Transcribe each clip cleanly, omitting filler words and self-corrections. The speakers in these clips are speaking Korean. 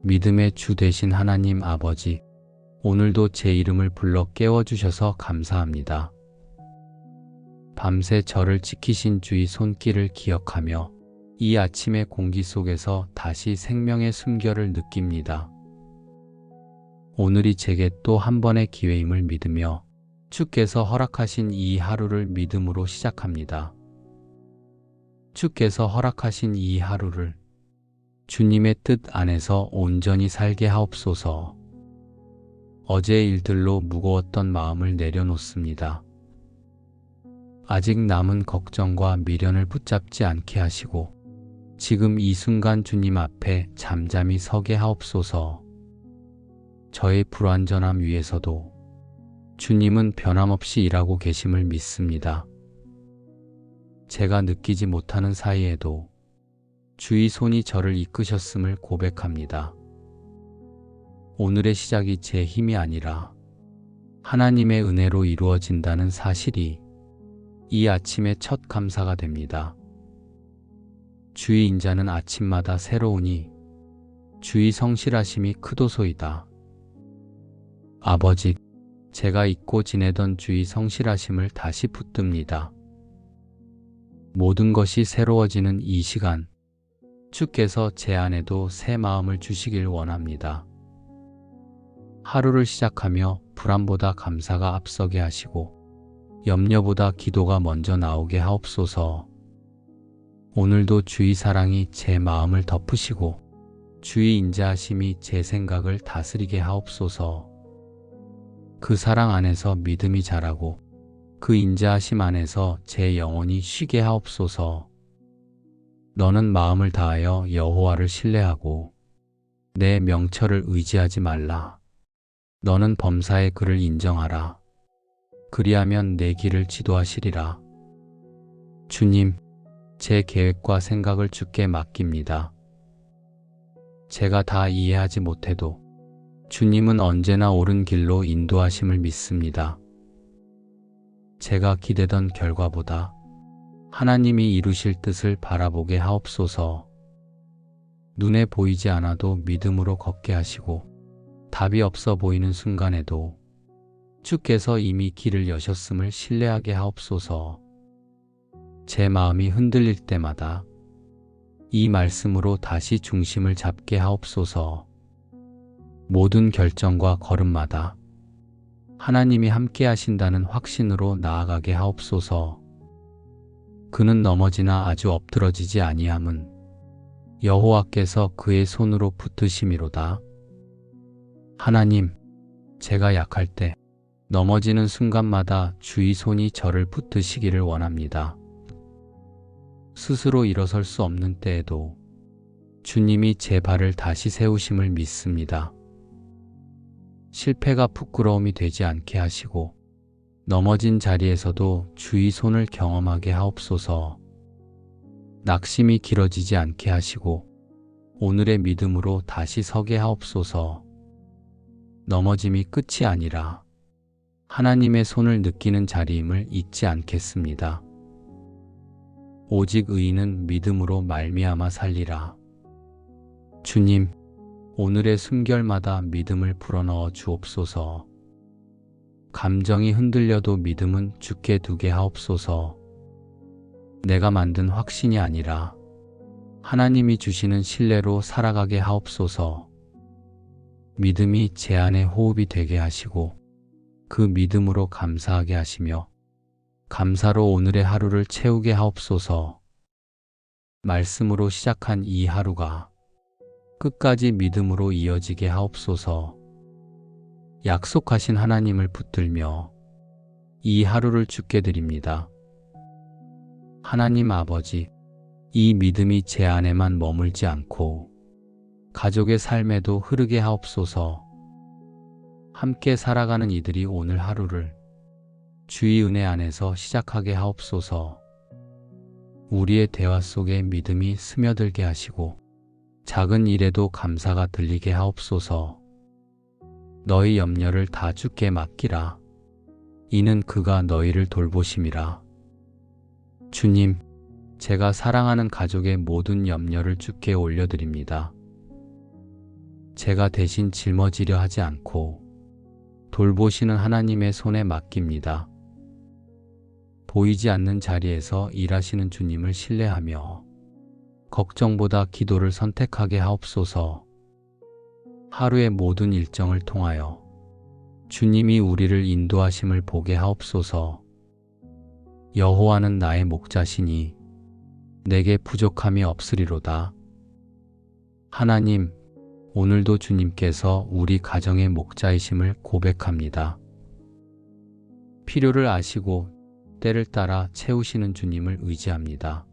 믿음의 주 되신 하나님 아버지, 오늘도 제 이름을 불러 깨워주셔서 감사합니다. 밤새 저를 지키신 주의 손길을 기억하며 이 아침의 공기 속에서 다시 생명의 숨결을 느낍니다. 오늘이 제게 또 한 번의 기회임을 믿으며 주께서 허락하신 이 하루를 믿음으로 시작합니다. 주께서 허락하신 이 하루를 주님의 뜻 안에서 온전히 살게 하옵소서. 어제의 일들로 무거웠던 마음을 내려놓습니다. 아직 남은 걱정과 미련을 붙잡지 않게 하시고 지금 이 순간 주님 앞에 잠잠히 서게 하옵소서. 저의 불완전함 위에서도 주님은 변함없이 일하고 계심을 믿습니다. 제가 느끼지 못하는 사이에도 주의 손이 저를 이끄셨음을 고백합니다. 오늘의 시작이 제 힘이 아니라 하나님의 은혜로 이루어진다는 사실이 이 아침의 첫 감사가 됩니다. 주의 인자는 아침마다 새로우니 주의 성실하심이 크도소이다. 아버지, 제가 잊고 지내던 주의 성실하심을 다시 붙듭니다. 모든 것이 새로워지는 이 시간, 주께서 제 안에도 새 마음을 주시길 원합니다. 하루를 시작하며 불안보다 감사가 앞서게 하시고 염려보다 기도가 먼저 나오게 하옵소서. 오늘도 주의 사랑이 제 마음을 덮으시고 주의 인자하심이 제 생각을 다스리게 하옵소서. 그 사랑 안에서 믿음이 자라고 그 인자하심 안에서 제 영혼이 쉬게 하옵소서. 너는 마음을 다하여 여호와를 신뢰하고 내 명철을 의지하지 말라. 너는 범사의 그를 인정하라. 그리하면 내 길을 지도하시리라. 주님, 제 계획과 생각을 주께 맡깁니다. 제가 다 이해하지 못해도 주님은 언제나 옳은 길로 인도하심을 믿습니다. 제가 기대던 결과보다 하나님이 이루실 뜻을 바라보게 하옵소서. 눈에 보이지 않아도 믿음으로 걷게 하시고 답이 없어 보이는 순간에도 주께서 이미 길을 여셨음을 신뢰하게 하옵소서. 제 마음이 흔들릴 때마다 이 말씀으로 다시 중심을 잡게 하옵소서. 모든 결정과 걸음마다 하나님이 함께 하신다는 확신으로 나아가게 하옵소서. 그는 넘어지나 아주 엎드러지지 아니함은 여호와께서 그의 손으로 붙드심이로다. 하나님, 제가 약할 때 넘어지는 순간마다 주의 손이 저를 붙드시기를 원합니다. 스스로 일어설 수 없는 때에도 주님이 제 발을 다시 세우심을 믿습니다. 실패가 부끄러움이 되지 않게 하시고 넘어진 자리에서도 주의 손을 경험하게 하옵소서. 낙심이 길어지지 않게 하시고 오늘의 믿음으로 다시 서게 하옵소서. 넘어짐이 끝이 아니라 하나님의 손을 느끼는 자리임을 잊지 않겠습니다. 오직 의인은 믿음으로 말미암아 살리라. 주님, 오늘의 숨결마다 믿음을 불어넣어 주옵소서. 감정이 흔들려도 믿음은 주께 두게 하옵소서. 내가 만든 확신이 아니라 하나님이 주시는 신뢰로 살아가게 하옵소서. 믿음이 제 안에 호흡이 되게 하시고 그 믿음으로 감사하게 하시며 감사로 오늘의 하루를 채우게 하옵소서. 말씀으로 시작한 이 하루가 끝까지 믿음으로 이어지게 하옵소서. 약속하신 하나님을 붙들며 이 하루를 주께 드립니다. 하나님 아버지, 이 믿음이 제 안에만 머물지 않고 가족의 삶에도 흐르게 하옵소서. 함께 살아가는 이들이 오늘 하루를 주의 은혜 안에서 시작하게 하옵소서. 우리의 대화 속에 믿음이 스며들게 하시고 작은 일에도 감사가 들리게 하옵소서. 너희 염려를 다 주께 맡기라. 이는 그가 너희를 돌보심이라. 주님, 제가 사랑하는 가족의 모든 염려를 주께 올려드립니다. 제가 대신 짊어지려 하지 않고 돌보시는 하나님의 손에 맡깁니다. 보이지 않는 자리에서 일하시는 주님을 신뢰하며 걱정보다 기도를 선택하게 하옵소서. 하루의 모든 일정을 통하여 주님이 우리를 인도하심을 보게 하옵소서. 여호와는 나의 목자시니 내게 부족함이 없으리로다. 하나님, 오늘도 주님께서 우리 가정의 목자이심을 고백합니다. 필요를 아시고 때를 따라 채우시는 주님을 의지합니다.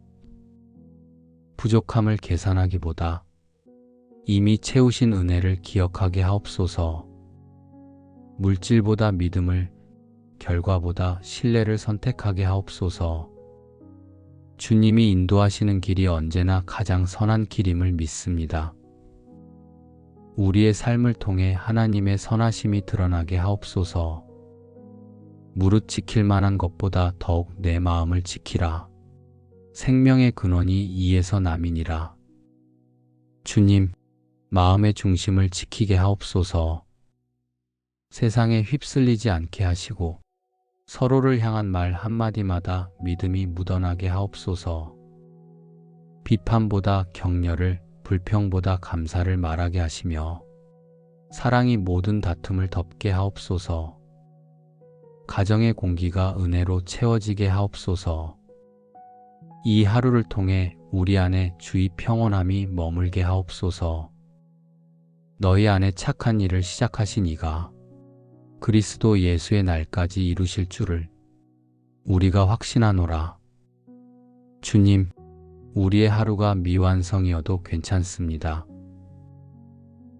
부족함을 계산하기보다 이미 채우신 은혜를 기억하게 하옵소서. 물질보다 믿음을, 결과보다 신뢰를 선택하게 하옵소서. 주님이 인도하시는 길이 언제나 가장 선한 길임을 믿습니다. 우리의 삶을 통해 하나님의 선하심이 드러나게 하옵소서. 무릇 지킬 만한 것보다 더욱 내 마음을 지키라. 생명의 근원이 이에서 남이니라. 주님, 마음의 중심을 지키게 하옵소서. 세상에 휩쓸리지 않게 하시고 서로를 향한 말 한마디마다 믿음이 묻어나게 하옵소서. 비판보다 격려를, 불평보다 감사를 말하게 하시며 사랑이 모든 다툼을 덮게 하옵소서. 가정의 공기가 은혜로 채워지게 하옵소서. 이 하루를 통해 우리 안에 주의 평온함이 머물게 하옵소서. 너희 안에 착한 일을 시작하신 이가 그리스도 예수의 날까지 이루실 줄을 우리가 확신하노라. 주님, 우리의 하루가 미완성이어도 괜찮습니다.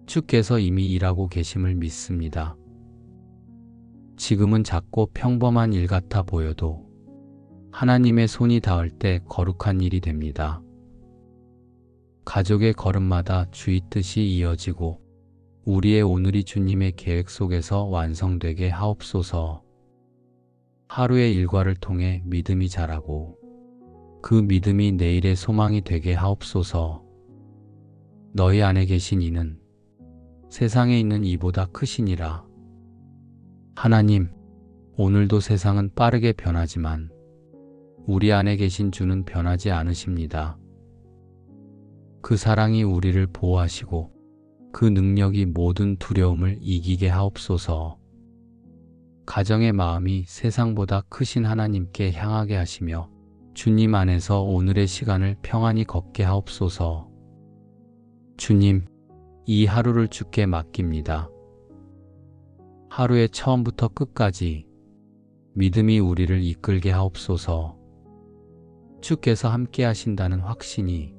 주께서 이미 일하고 계심을 믿습니다. 지금은 작고 평범한 일 같아 보여도 하나님의 손이 닿을 때 거룩한 일이 됩니다. 가족의 걸음마다 주의 뜻이 이어지고 우리의 오늘이 주님의 계획 속에서 완성되게 하옵소서. 하루의 일과를 통해 믿음이 자라고 그 믿음이 내일의 소망이 되게 하옵소서. 너희 안에 계신 이는 세상에 있는 이보다 크시니라. 하나님, 오늘도 세상은 빠르게 변하지만 우리 안에 계신 주는 변하지 않으십니다. 그 사랑이 우리를 보호하시고 그 능력이 모든 두려움을 이기게 하옵소서. 가정의 마음이 세상보다 크신 하나님께 향하게 하시며 주님 안에서 오늘의 시간을 평안히 걷게 하옵소서. 주님, 이 하루를 주께 맡깁니다. 하루의 처음부터 끝까지 믿음이 우리를 이끌게 하옵소서. 주께서 함께 하신다는 확신이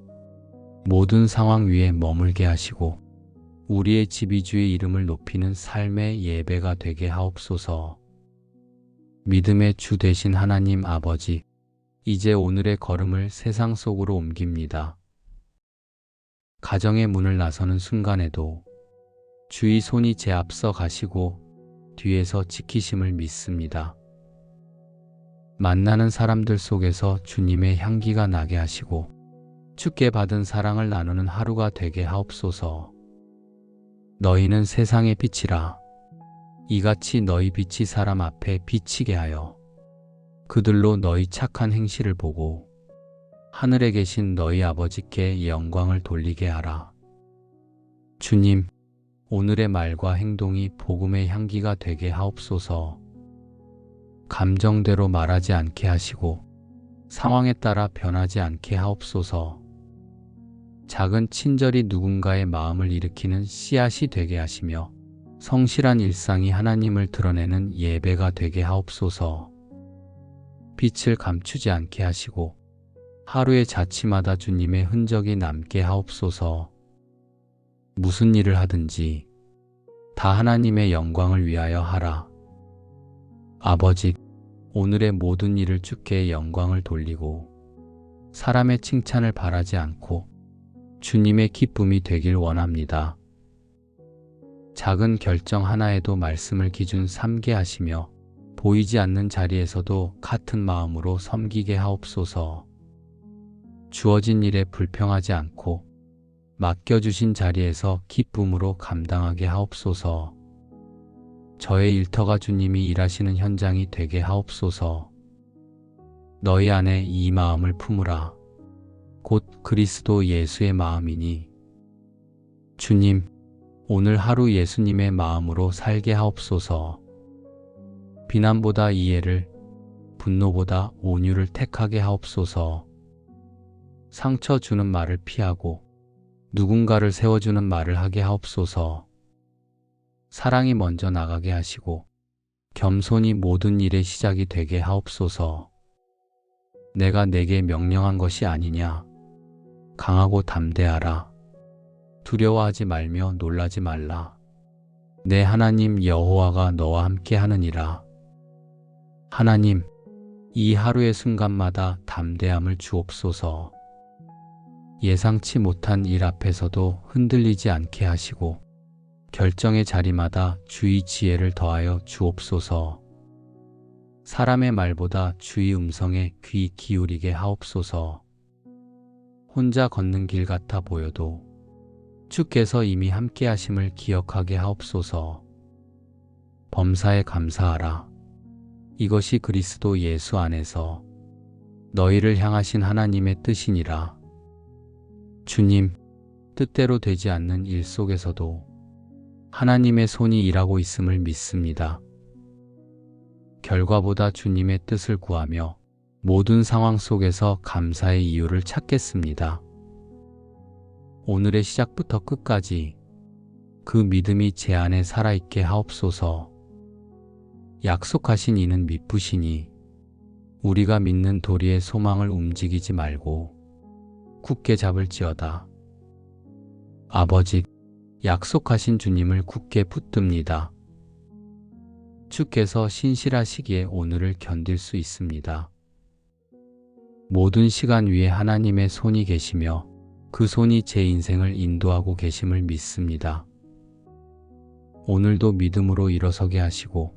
모든 상황 위에 머물게 하시고 우리의 지비주의 이름을 높이는 삶의 예배가 되게 하옵소서. 믿음의 주 되신 하나님 아버지, 이제 오늘의 걸음을 세상 속으로 옮깁니다. 가정의 문을 나서는 순간에도 주의 손이 제 앞서 가시고 뒤에서 지키심을 믿습니다. 만나는 사람들 속에서 주님의 향기가 나게 하시고 주께 받은 사랑을 나누는 하루가 되게 하옵소서. 너희는 세상의 빛이라. 이같이 너희 빛이 사람 앞에 비치게 하여 그들로 너희 착한 행실을 보고 하늘에 계신 너희 아버지께 영광을 돌리게 하라. 주님, 오늘의 말과 행동이 복음의 향기가 되게 하옵소서. 감정대로 말하지 않게 하시고 상황에 따라 변하지 않게 하옵소서. 작은 친절이 누군가의 마음을 일으키는 씨앗이 되게 하시며 성실한 일상이 하나님을 드러내는 예배가 되게 하옵소서. 빛을 감추지 않게 하시고 하루의 자취마다 주님의 흔적이 남게 하옵소서. 무슨 일을 하든지 다 하나님의 영광을 위하여 하라. 아버지, 오늘의 모든 일을 주께 영광을 돌리고 사람의 칭찬을 바라지 않고 주님의 기쁨이 되길 원합니다. 작은 결정 하나에도 말씀을 기준 삼게 하시며 보이지 않는 자리에서도 같은 마음으로 섬기게 하옵소서. 주어진 일에 불평하지 않고 맡겨주신 자리에서 기쁨으로 감당하게 하옵소서. 저의 일터가 주님이 일하시는 현장이 되게 하옵소서. 너희 안에 이 마음을 품으라. 곧 그리스도 예수의 마음이니. 주님, 오늘 하루 예수님의 마음으로 살게 하옵소서. 비난보다 이해를, 분노보다 온유를 택하게 하옵소서. 상처 주는 말을 피하고 누군가를 세워주는 말을 하게 하옵소서. 사랑이 먼저 나가게 하시고 겸손이 모든 일의 시작이 되게 하옵소서. 내가 내게 명령한 것이 아니냐. 강하고 담대하라. 두려워하지 말며 놀라지 말라. 내 하나님 여호와가 너와 함께 하느니라. 하나님, 이 하루의 순간마다 담대함을 주옵소서. 예상치 못한 일 앞에서도 흔들리지 않게 하시고 결정의 자리마다 주의 지혜를 더하여 주옵소서. 사람의 말보다 주의 음성에 귀 기울이게 하옵소서. 혼자 걷는 길 같아 보여도 주께서 이미 함께 하심을 기억하게 하옵소서. 범사에 감사하라. 이것이 그리스도 예수 안에서 너희를 향하신 하나님의 뜻이니라. 주님, 뜻대로 되지 않는 일 속에서도 하나님의 손이 일하고 있음을 믿습니다. 결과보다 주님의 뜻을 구하며 모든 상황 속에서 감사의 이유를 찾겠습니다. 오늘의 시작부터 끝까지 그 믿음이 제 안에 살아있게 하옵소서. 약속하신 이는 미쁘시니 우리가 믿는 도리의 소망을 움직이지 말고 굳게 잡을지어다. 아버지, 약속하신 주님을 굳게 붙듭니다. 주께서 신실하시기에 오늘을 견딜 수 있습니다. 모든 시간 위에 하나님의 손이 계시며 그 손이 제 인생을 인도하고 계심을 믿습니다. 오늘도 믿음으로 일어서게 하시고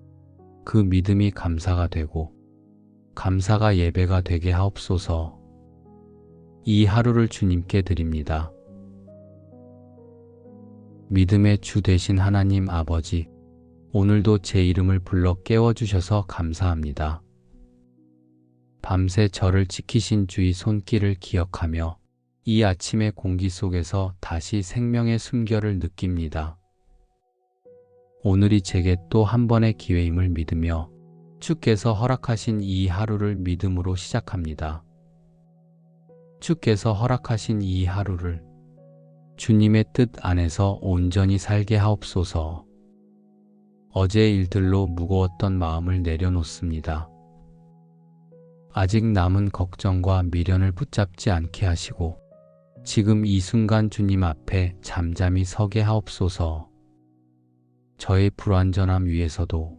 그 믿음이 감사가 되고 감사가 예배가 되게 하옵소서. 이 하루를 주님께 드립니다. 믿음의 주 되신 하나님 아버지, 오늘도 제 이름을 불러 깨워주셔서 감사합니다. 밤새 저를 지키신 주의 손길을 기억하며 이 아침의 공기 속에서 다시 생명의 숨결을 느낍니다. 오늘이 제게 또 한 번의 기회임을 믿으며 주께서 허락하신 이 하루를 믿음으로 시작합니다. 주께서 허락하신 이 하루를 주님의 뜻 안에서 온전히 살게 하옵소서. 어제의 일들로 무거웠던 마음을 내려놓습니다. 아직 남은 걱정과 미련을 붙잡지 않게 하시고 지금 이 순간 주님 앞에 잠잠히 서게 하옵소서. 저의 불완전함 위에서도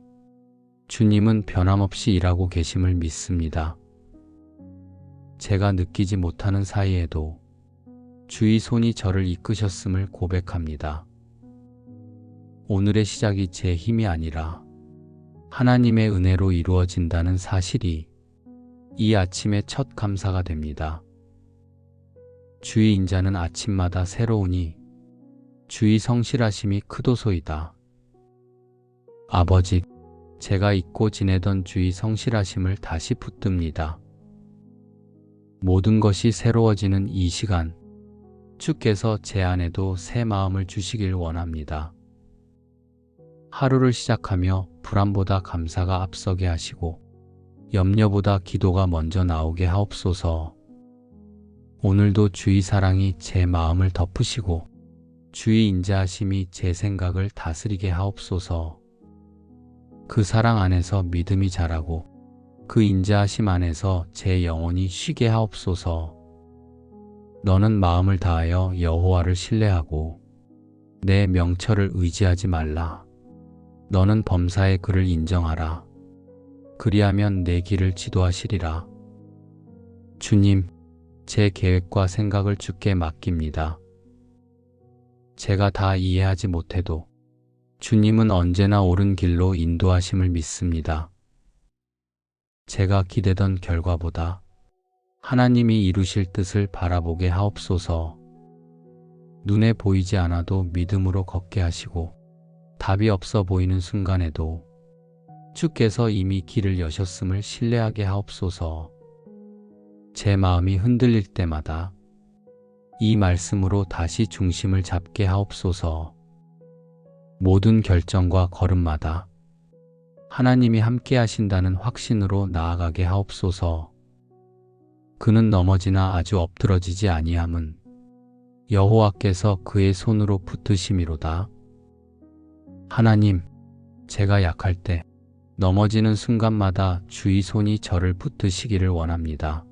주님은 변함없이 일하고 계심을 믿습니다. 제가 느끼지 못하는 사이에도 주의 손이 저를 이끄셨음을 고백합니다. 오늘의 시작이 제 힘이 아니라 하나님의 은혜로 이루어진다는 사실이 이 아침의 첫 감사가 됩니다. 주의 인자는 아침마다 새로우니 주의 성실하심이 크도소이다. 아버지, 제가 잊고 지내던 주의 성실하심을 다시 붙듭니다. 모든 것이 새로워지는 이 시간, 주께서 제 안에도 새 마음을 주시길 원합니다. 하루를 시작하며 불안보다 감사가 앞서게 하시고 염려보다 기도가 먼저 나오게 하옵소서. 오늘도 주의 사랑이 제 마음을 덮으시고 주의 인자하심이 제 생각을 다스리게 하옵소서. 그 사랑 안에서 믿음이 자라고 그 인자하심 안에서 제 영혼이 쉬게 하옵소서. 너는 마음을 다하여 여호와를 신뢰하고 내 명철을 의지하지 말라. 너는 범사의 그를 인정하라. 그리하면 내 길을 지도하시리라. 주님, 제 계획과 생각을 주께 맡깁니다. 제가 다 이해하지 못해도 주님은 언제나 옳은 길로 인도하심을 믿습니다. 제가 기대던 결과보다 하나님이 이루실 뜻을 바라보게 하옵소서. 눈에 보이지 않아도 믿음으로 걷게 하시고 답이 없어 보이는 순간에도 주께서 이미 길을 여셨음을 신뢰하게 하옵소서. 제 마음이 흔들릴 때마다 이 말씀으로 다시 중심을 잡게 하옵소서. 모든 결정과 걸음마다 하나님이 함께 하신다는 확신으로 나아가게 하옵소서. 그는 넘어지나 아주 엎드러지지 아니함은 여호와께서 그의 손으로 붙으심이로다. 하나님, 제가 약할 때 넘어지는 순간마다 주의 손이 저를 붙드시기를 원합니다.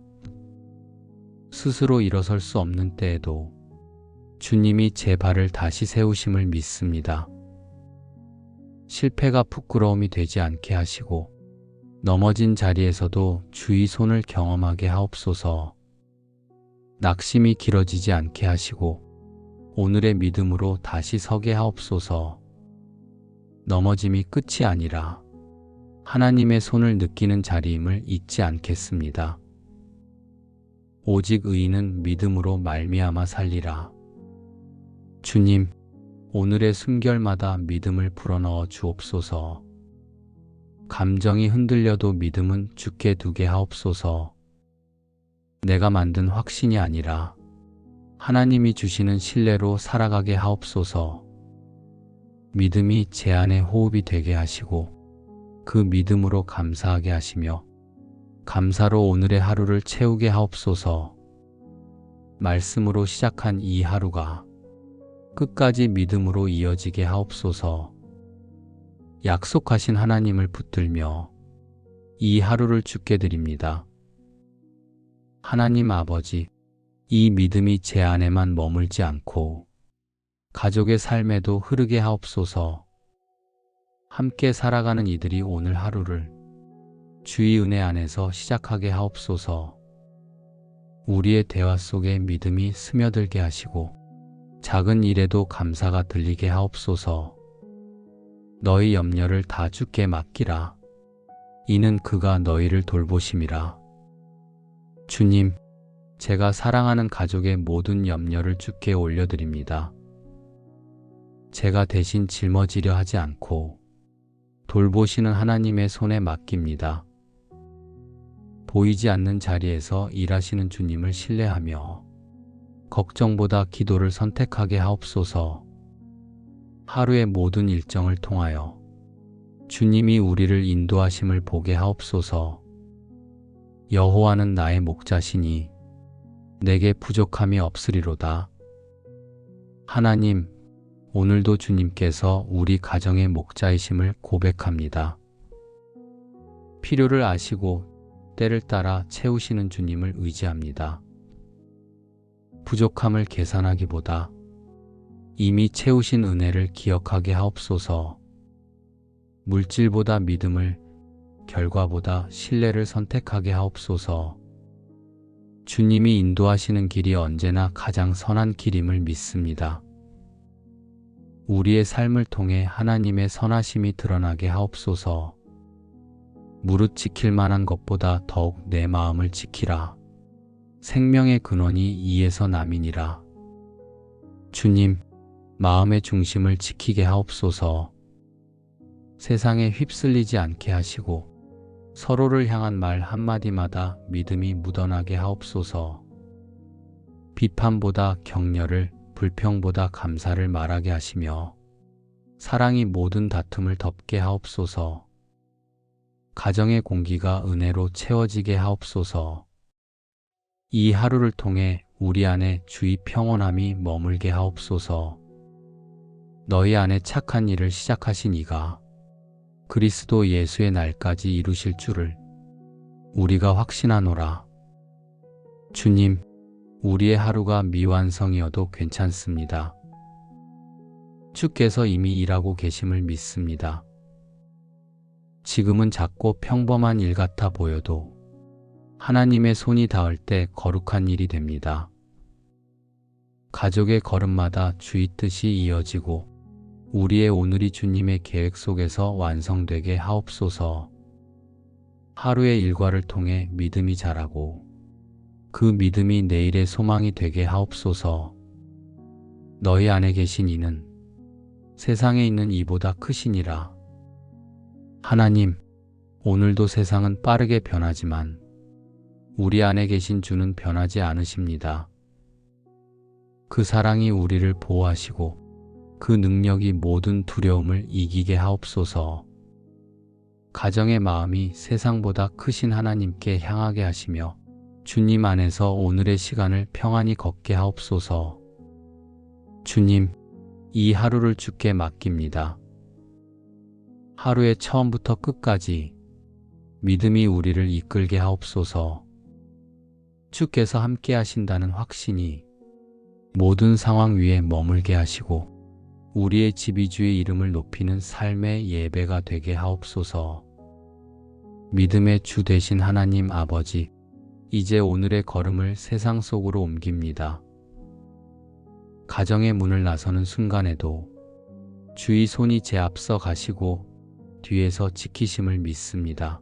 스스로 일어설 수 없는 때에도 주님이 제 발을 다시 세우심을 믿습니다. 실패가 부끄러움이 되지 않게 하시고 넘어진 자리에서도 주의 손을 경험하게 하옵소서. 낙심이 길어지지 않게 하시고 오늘의 믿음으로 다시 서게 하옵소서. 넘어짐이 끝이 아니라 하나님의 손을 느끼는 자리임을 잊지 않겠습니다. 오직 의인은 믿음으로 말미암아 살리라. 주님, 오늘의 숨결마다 믿음을 불어넣어 주옵소서. 감정이 흔들려도 믿음은 주께 두게 하옵소서. 내가 만든 확신이 아니라 하나님이 주시는 신뢰로 살아가게 하옵소서. 믿음이 제 안의 호흡이 되게 하시고 그 믿음으로 감사하게 하시며 감사로 오늘의 하루를 채우게 하옵소서. 말씀으로 시작한 이 하루가 끝까지 믿음으로 이어지게 하옵소서. 약속하신 하나님을 붙들며 이 하루를 주께 드립니다. 하나님 아버지, 이 믿음이 제 안에만 머물지 않고 가족의 삶에도 흐르게 하옵소서. 함께 살아가는 이들이 오늘 하루를 주의 은혜 안에서 시작하게 하옵소서. 우리의 대화 속에 믿음이 스며들게 하시고 작은 일에도 감사가 들리게 하옵소서. 너희 염려를 다 주께 맡기라. 이는 그가 너희를 돌보심이라. 주님, 제가 사랑하는 가족의 모든 염려를 주께 올려드립니다. 제가 대신 짊어지려 하지 않고 돌보시는 하나님의 손에 맡깁니다. 보이지 않는 자리에서 일하시는 주님을 신뢰하며 걱정보다 기도를 선택하게 하옵소서. 하루의 모든 일정을 통하여 주님이 우리를 인도하심을 보게 하옵소서. 여호와는 나의 목자시니 내게 부족함이 없으리로다. 하나님, 오늘도 주님께서 우리 가정의 목자이심을 고백합니다. 필요를 아시고 때를 따라 채우시는 주님을 의지합니다. 부족함을 계산하기보다 이미 채우신 은혜를 기억하게 하옵소서. 물질보다 믿음을, 결과보다 신뢰를 선택하게 하옵소서. 주님이 인도하시는 길이 언제나 가장 선한 길임을 믿습니다. 우리의 삶을 통해 하나님의 선하심이 드러나게 하옵소서. 무릇 지킬 만한 것보다 더욱 내 마음을 지키라. 생명의 근원이 이에서 남이니라. 주님, 마음의 중심을 지키게 하옵소서. 세상에 휩쓸리지 않게 하시고 서로를 향한 말 한마디마다 믿음이 묻어나게 하옵소서. 비판보다 격려를, 불평보다 감사를 말하게 하시며 사랑이 모든 다툼을 덮게 하옵소서. 가정의 공기가 은혜로 채워지게 하옵소서. 이 하루를 통해 우리 안에 주의 평온함이 머물게 하옵소서. 너희 안에 착한 일을 시작하신 이가 그리스도 예수의 날까지 이루실 줄을 우리가 확신하노라. 주님, 우리의 하루가 미완성이어도 괜찮습니다. 주께서 이미 일하고 계심을 믿습니다. 지금은 작고 평범한 일 같아 보여도 하나님의 손이 닿을 때 거룩한 일이 됩니다. 가족의 걸음마다 주의 뜻이 이어지고 우리의 오늘이 주님의 계획 속에서 완성되게 하옵소서. 하루의 일과를 통해 믿음이 자라고 그 믿음이 내일의 소망이 되게 하옵소서. 너희 안에 계신 이는 세상에 있는 이보다 크시니라. 하나님, 오늘도 세상은 빠르게 변하지만 우리 안에 계신 주는 변하지 않으십니다. 그 사랑이 우리를 보호하시고 그 능력이 모든 두려움을 이기게 하옵소서. 가정의 마음이 세상보다 크신 하나님께 향하게 하시며 주님 안에서 오늘의 시간을 평안히 걷게 하옵소서. 주님, 이 하루를 주께 맡깁니다. 하루의 처음부터 끝까지 믿음이 우리를 이끌게 하옵소서. 주께서 함께 하신다는 확신이 모든 상황 위에 머물게 하시고 우리의 집이 주의 이름을 높이는 삶의 예배가 되게 하옵소서. 믿음의 주 되신 하나님 아버지, 이제 오늘의 걸음을 세상 속으로 옮깁니다. 가정의 문을 나서는 순간에도 주의 손이 제 앞서 가시고 뒤에서 지키심을 믿습니다.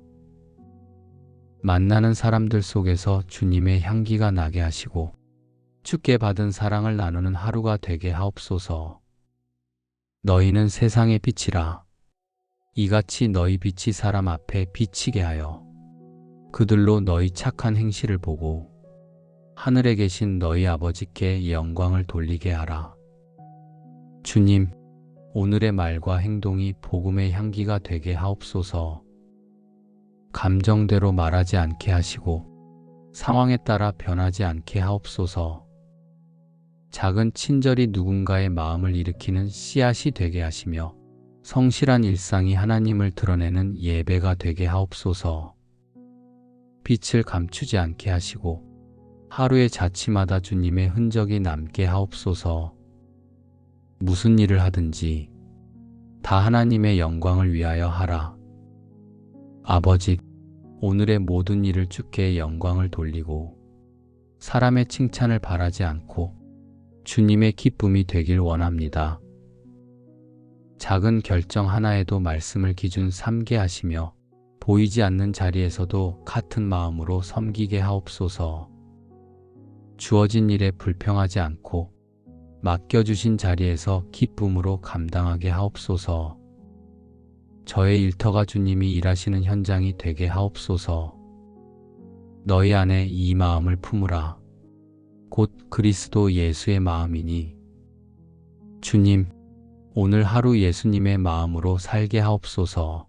만나는 사람들 속에서 주님의 향기가 나게 하시고 주께 받은 사랑을 나누는 하루가 되게 하옵소서. 너희는 세상의 빛이라. 이같이 너희 빛이 사람 앞에 비치게 하여 그들로 너희 착한 행실을 보고 하늘에 계신 너희 아버지께 영광을 돌리게 하라. 주님, 오늘의 말과 행동이 복음의 향기가 되게 하옵소서. 감정대로 말하지 않게 하시고 상황에 따라 변하지 않게 하옵소서. 작은 친절이 누군가의 마음을 일으키는 씨앗이 되게 하시며 성실한 일상이 하나님을 드러내는 예배가 되게 하옵소서. 빛을 감추지 않게 하시고 하루의 자취마다 주님의 흔적이 남게 하옵소서. 무슨 일을 하든지 다 하나님의 영광을 위하여 하라. 아버지, 오늘의 모든 일을 주께 영광을 돌리고 사람의 칭찬을 바라지 않고 주님의 기쁨이 되길 원합니다. 작은 결정 하나에도 말씀을 기준 삼게 하시며 보이지 않는 자리에서도 같은 마음으로 섬기게 하옵소서. 주어진 일에 불평하지 않고 맡겨주신 자리에서 기쁨으로 감당하게 하옵소서. 저의 일터가 주님이 일하시는 현장이 되게 하옵소서. 너희 안에 이 마음을 품으라. 곧 그리스도 예수의 마음이니. 주님, 오늘 하루 예수님의 마음으로 살게 하옵소서.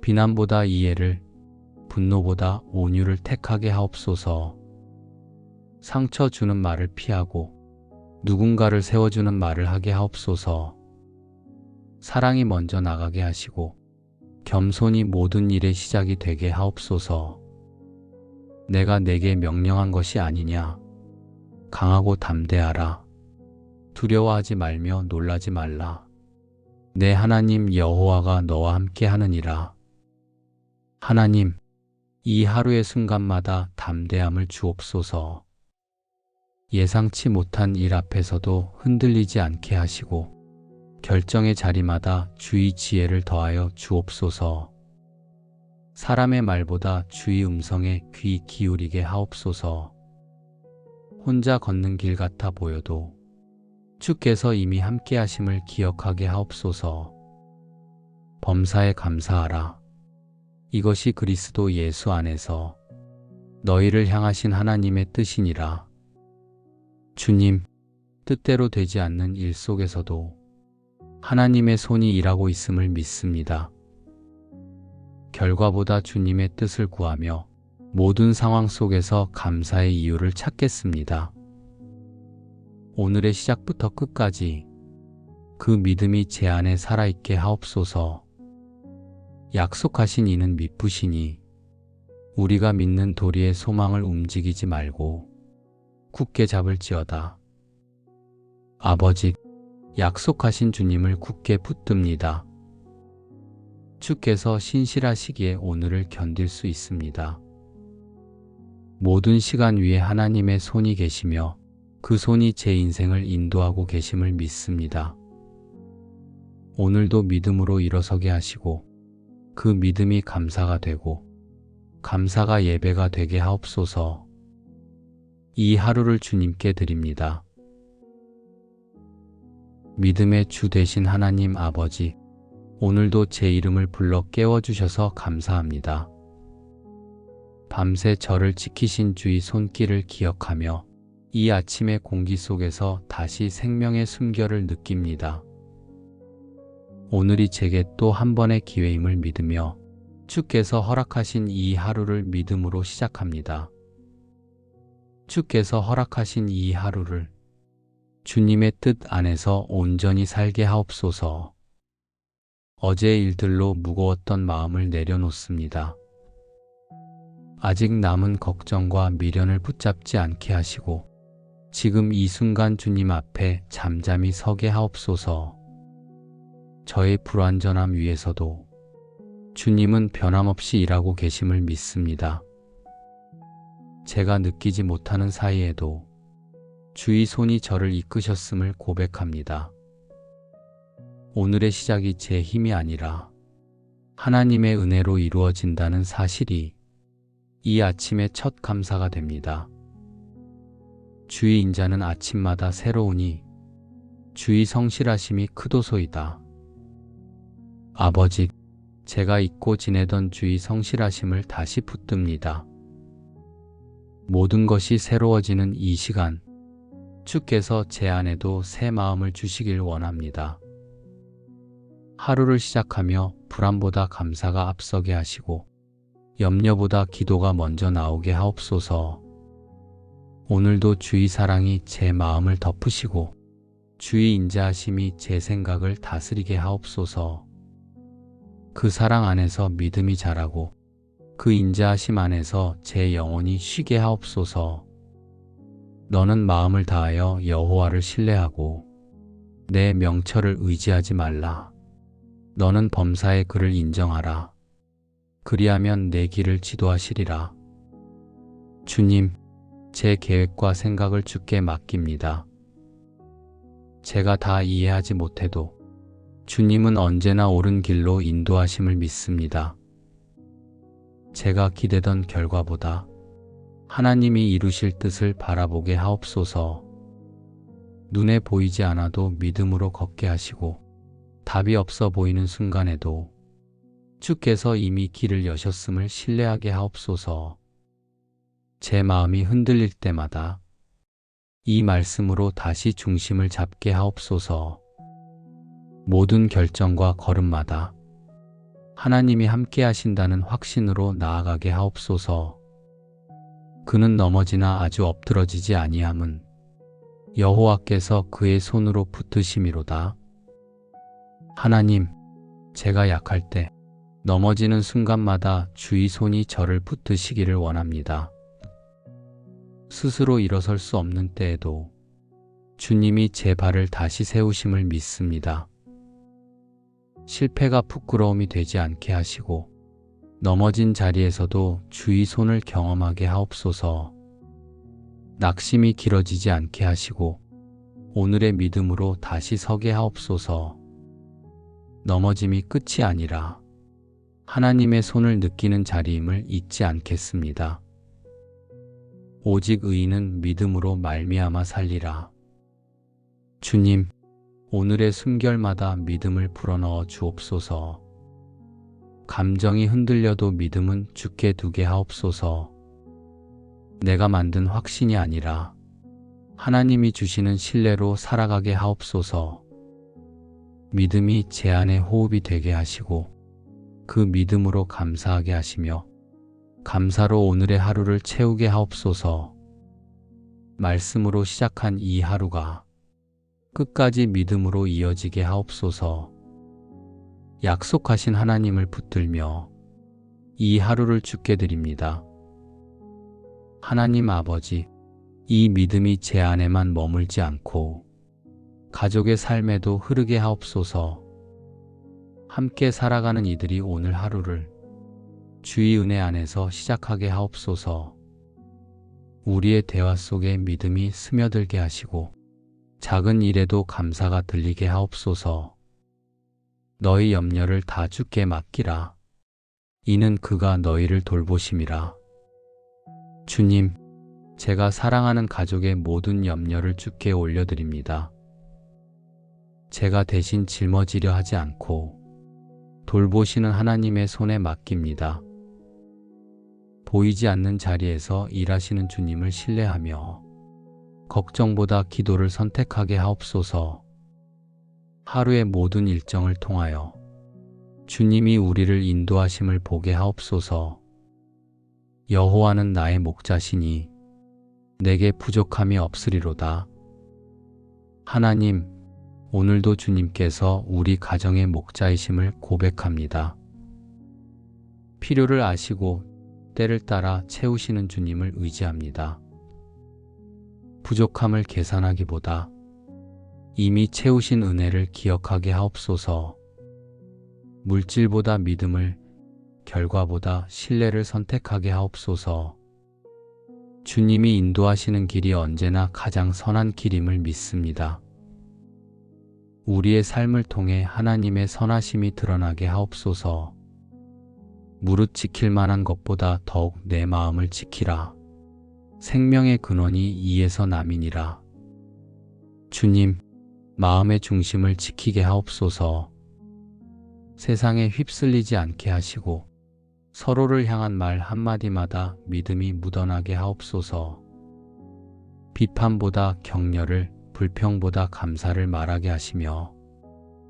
비난보다 이해를, 분노보다 온유를 택하게 하옵소서. 상처 주는 말을 피하고 누군가를 세워주는 말을 하게 하옵소서. 사랑이 먼저 나가게 하시고 겸손이 모든 일의 시작이 되게 하옵소서. 내가 내게 명령한 것이 아니냐. 강하고 담대하라. 두려워하지 말며 놀라지 말라. 내 하나님 여호와가 너와 함께 하느니라. 하나님, 이 하루의 순간마다 담대함을 주옵소서. 예상치 못한 일 앞에서도 흔들리지 않게 하시고 결정의 자리마다 주의 지혜를 더하여 주옵소서. 사람의 말보다 주의 음성에 귀 기울이게 하옵소서. 혼자 걷는 길 같아 보여도 주께서 이미 함께 하심을 기억하게 하옵소서. 범사에 감사하라. 이것이 그리스도 예수 안에서 너희를 향하신 하나님의 뜻이니라. 주님, 뜻대로 되지 않는 일 속에서도 하나님의 손이 일하고 있음을 믿습니다. 결과보다 주님의 뜻을 구하며 모든 상황 속에서 감사의 이유를 찾겠습니다. 오늘의 시작부터 끝까지 그 믿음이 제 안에 살아있게 하옵소서. 약속하신 이는 미쁘시니 우리가 믿는 도리의 소망을 움직이지 말고 굳게 잡을지어다. 아버지, 약속하신 주님을 굳게 붙듭니다. 주께서 신실하시기에 오늘을 견딜 수 있습니다. 모든 시간 위에 하나님의 손이 계시며 그 손이 제 인생을 인도하고 계심을 믿습니다. 오늘도 믿음으로 일어서게 하시고 그 믿음이 감사가 되고 감사가 예배가 되게 하옵소서. 이 하루를 주님께 드립니다. 믿음의 주 되신 하나님 아버지, 오늘도 제 이름을 불러 깨워주셔서 감사합니다. 밤새 저를 지키신 주의 손길을 기억하며 이 아침의 공기 속에서 다시 생명의 숨결을 느낍니다. 오늘이 제게 또 한 번의 기회임을 믿으며 주께서 허락하신 이 하루를 믿음으로 시작합니다. 주께서 허락하신 이 하루를 주님의 뜻 안에서 온전히 살게 하옵소서. 어제의 일들로 무거웠던 마음을 내려놓습니다. 아직 남은 걱정과 미련을 붙잡지 않게 하시고 지금 이 순간 주님 앞에 잠잠히 서게 하옵소서. 저의 불완전함 위에서도 주님은 변함없이 일하고 계심을 믿습니다. 제가 느끼지 못하는 사이에도 주의 손이 저를 이끄셨음을 고백합니다. 오늘의 시작이 제 힘이 아니라 하나님의 은혜로 이루어진다는 사실이 이 아침의 첫 감사가 됩니다. 주의 인자는 아침마다 새로우니 주의 성실하심이 크도소이다. 아버지, 제가 잊고 지내던 주의 성실하심을 다시 붙듭니다. 모든 것이 새로워지는 이 시간, 주께서 제 안에도 새 마음을 주시길 원합니다. 하루를 시작하며 불안보다 감사가 앞서게 하시고 염려보다 기도가 먼저 나오게 하옵소서. 오늘도 주의 사랑이 제 마음을 덮으시고 주의 인자하심이 제 생각을 다스리게 하옵소서. 그 사랑 안에서 믿음이 자라고 그 인자하심 안에서 제 영혼이 쉬게 하옵소서. 너는 마음을 다하여 여호와를 신뢰하고 내 명철을 의지하지 말라. 너는 범사의 그를 인정하라. 그리하면 내 길을 지도하시리라. 주님, 제 계획과 생각을 주께 맡깁니다. 제가 다 이해하지 못해도 주님은 언제나 옳은 길로 인도하심을 믿습니다. 제가 기대던 결과보다 하나님이 이루실 뜻을 바라보게 하옵소서. 눈에 보이지 않아도 믿음으로 걷게 하시고 답이 없어 보이는 순간에도 주께서 이미 길을 여셨음을 신뢰하게 하옵소서. 제 마음이 흔들릴 때마다 이 말씀으로 다시 중심을 잡게 하옵소서. 모든 결정과 걸음마다 하나님이 함께 하신다는 확신으로 나아가게 하옵소서. 그는 넘어지나 아주 엎드러지지 아니함은 여호와께서 그의 손으로 붙드심이로다. 하나님, 제가 약할 때 넘어지는 순간마다 주의 손이 저를 붙드시기를 원합니다. 스스로 일어설 수 없는 때에도 주님이 제 발을 다시 세우심을 믿습니다. 실패가 부끄러움이 되지 않게 하시고 넘어진 자리에서도 주의 손을 경험하게 하옵소서. 낙심이 길어지지 않게 하시고 오늘의 믿음으로 다시 서게 하옵소서. 넘어짐이 끝이 아니라 하나님의 손을 느끼는 자리임을 잊지 않겠습니다. 오직 의인은 믿음으로 말미암아 살리라. 주님, 오늘의 숨결마다 믿음을 불어넣어 주옵소서. 감정이 흔들려도 믿음은 주께 두게 하옵소서. 내가 만든 확신이 아니라 하나님이 주시는 신뢰로 살아가게 하옵소서. 믿음이 제 안에 호흡이 되게 하시고 그 믿음으로 감사하게 하시며 감사로 오늘의 하루를 채우게 하옵소서. 말씀으로 시작한 이 하루가 끝까지 믿음으로 이어지게 하옵소서. 약속하신 하나님을 붙들며 이 하루를 주께 드립니다. 하나님 아버지, 이 믿음이 제 안에만 머물지 않고 가족의 삶에도 흐르게 하옵소서. 함께 살아가는 이들이 오늘 하루를 주의 은혜 안에서 시작하게 하옵소서. 우리의 대화 속에 믿음이 스며들게 하시고 작은 일에도 감사가 들리게 하옵소서. 너희 염려를 다 주께 맡기라. 이는 그가 너희를 돌보심이라. 주님, 제가 사랑하는 가족의 모든 염려를 주께 올려드립니다. 제가 대신 짊어지려 하지 않고 돌보시는 하나님의 손에 맡깁니다. 보이지 않는 자리에서 일하시는 주님을 신뢰하며 걱정보다 기도를 선택하게 하옵소서. 하루의 모든 일정을 통하여 주님이 우리를 인도하심을 보게 하옵소서. 여호와는 나의 목자시니 내게 부족함이 없으리로다. 하나님, 오늘도 주님께서 우리 가정의 목자이심을 고백합니다. 필요를 아시고 때를 따라 채우시는 주님을 의지합니다. 부족함을 계산하기보다 이미 채우신 은혜를 기억하게 하옵소서. 물질보다 믿음을, 결과보다 신뢰를 선택하게 하옵소서. 주님이 인도하시는 길이 언제나 가장 선한 길임을 믿습니다. 우리의 삶을 통해 하나님의 선하심이 드러나게 하옵소서. 무릇 지킬 만한 것보다 더욱 내 마음을 지키라. 생명의 근원이 이에서 남이니라. 주님, 마음의 중심을 지키게 하옵소서. 세상에 휩쓸리지 않게 하시고 서로를 향한 말 한마디마다 믿음이 묻어나게 하옵소서. 비판보다 격려를, 불평보다 감사를 말하게 하시며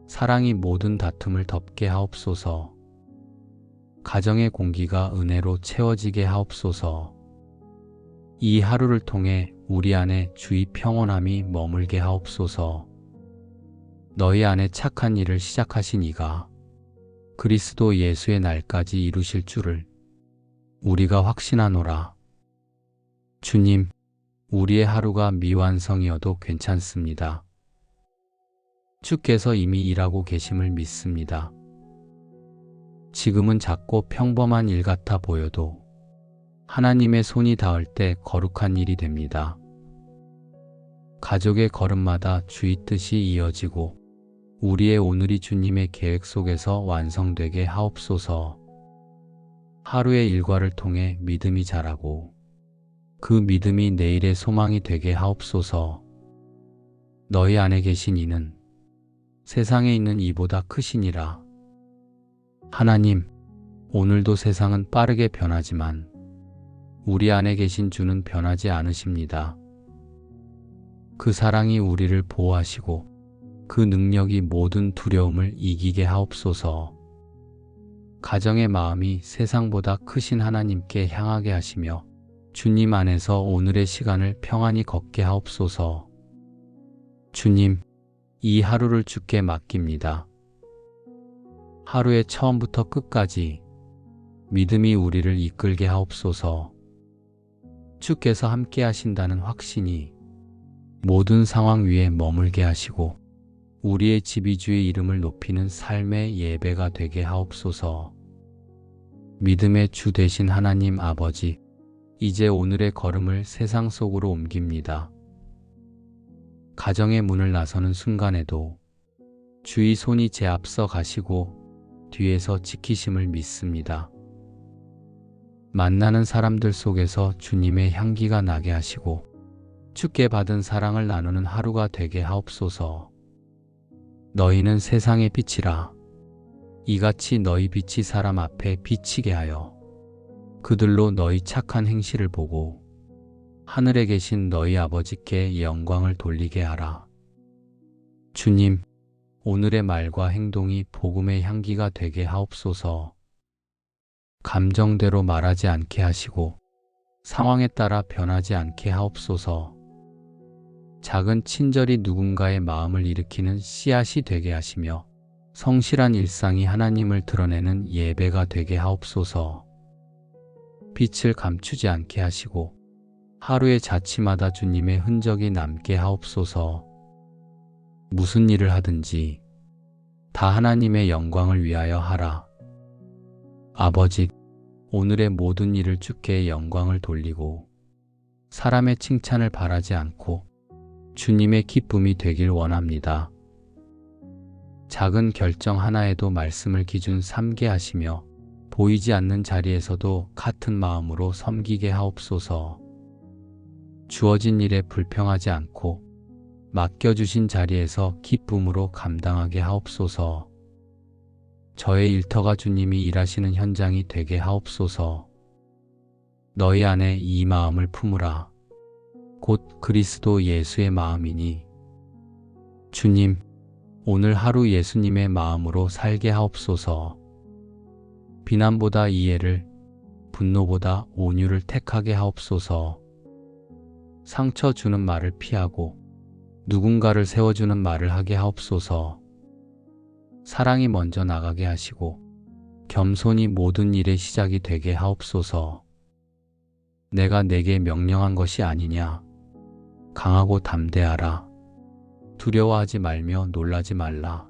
사랑이 모든 다툼을 덮게 하옵소서. 가정의 공기가 은혜로 채워지게 하옵소서. 이 하루를 통해 우리 안에 주의 평온함이 머물게 하옵소서. 너희 안에 착한 일을 시작하신 이가 그리스도 예수의 날까지 이루실 줄을 우리가 확신하노라. 주님, 우리의 하루가 미완성이어도 괜찮습니다. 주께서 이미 일하고 계심을 믿습니다. 지금은 작고 평범한 일 같아 보여도 하나님의 손이 닿을 때 거룩한 일이 됩니다. 가족의 걸음마다 주의 뜻이 이어지고 우리의 오늘이 주님의 계획 속에서 완성되게 하옵소서. 하루의 일과를 통해 믿음이 자라고 그 믿음이 내일의 소망이 되게 하옵소서. 너희 안에 계신 이는 세상에 있는 이보다 크시니라. 하나님, 오늘도 세상은 빠르게 변하지만 우리 안에 계신 주는 변하지 않으십니다. 그 사랑이 우리를 보호하시고 그 능력이 모든 두려움을 이기게 하옵소서. 가정의 마음이 세상보다 크신 하나님께 향하게 하시며 주님 안에서 오늘의 시간을 평안히 걷게 하옵소서. 주님, 이 하루를 주께 맡깁니다. 하루의 처음부터 끝까지 믿음이 우리를 이끌게 하옵소서. 주께서 함께 하신다는 확신이 모든 상황 위에 머물게 하시고 우리의 집이 주의 이름을 높이는 삶의 예배가 되게 하옵소서. 믿음의 주 되신 하나님 아버지, 이제 오늘의 걸음을 세상 속으로 옮깁니다. 가정의 문을 나서는 순간에도 주의 손이 제 앞서 가시고 뒤에서 지키심을 믿습니다. 만나는 사람들 속에서 주님의 향기가 나게 하시고 주께 받은 사랑을 나누는 하루가 되게 하옵소서. 너희는 세상의 빛이라. 이같이 너희 빛이 사람 앞에 비치게 하여 그들로 너희 착한 행실을 보고 하늘에 계신 너희 아버지께 영광을 돌리게 하라. 주님, 오늘의 말과 행동이 복음의 향기가 되게 하옵소서. 감정대로 말하지 않게 하시고 상황에 따라 변하지 않게 하옵소서. 작은 친절이 누군가의 마음을 일으키는 씨앗이 되게 하시며 성실한 일상이 하나님을 드러내는 예배가 되게 하옵소서. 빛을 감추지 않게 하시고 하루의 자취마다 주님의 흔적이 남게 하옵소서. 무슨 일을 하든지 다 하나님의 영광을 위하여 하라. 아버지, 오늘의 모든 일을 주께 영광을 돌리고 사람의 칭찬을 바라지 않고 주님의 기쁨이 되길 원합니다. 작은 결정 하나에도 말씀을 기준 삼게 하시며 보이지 않는 자리에서도 같은 마음으로 섬기게 하옵소서. 주어진 일에 불평하지 않고 맡겨주신 자리에서 기쁨으로 감당하게 하옵소서. 저의 일터가 주님이 일하시는 현장이 되게 하옵소서. 너희 안에 이 마음을 품으라. 곧 그리스도 예수의 마음이니. 주님, 오늘 하루 예수님의 마음으로 살게 하옵소서. 비난보다 이해를, 분노보다 온유를 택하게 하옵소서. 상처 주는 말을 피하고 누군가를 세워주는 말을 하게 하옵소서. 사랑이 먼저 나가게 하시고 겸손이 모든 일의 시작이 되게 하옵소서. 내가 내게 명령한 것이 아니냐. 강하고 담대하라. 두려워하지 말며 놀라지 말라.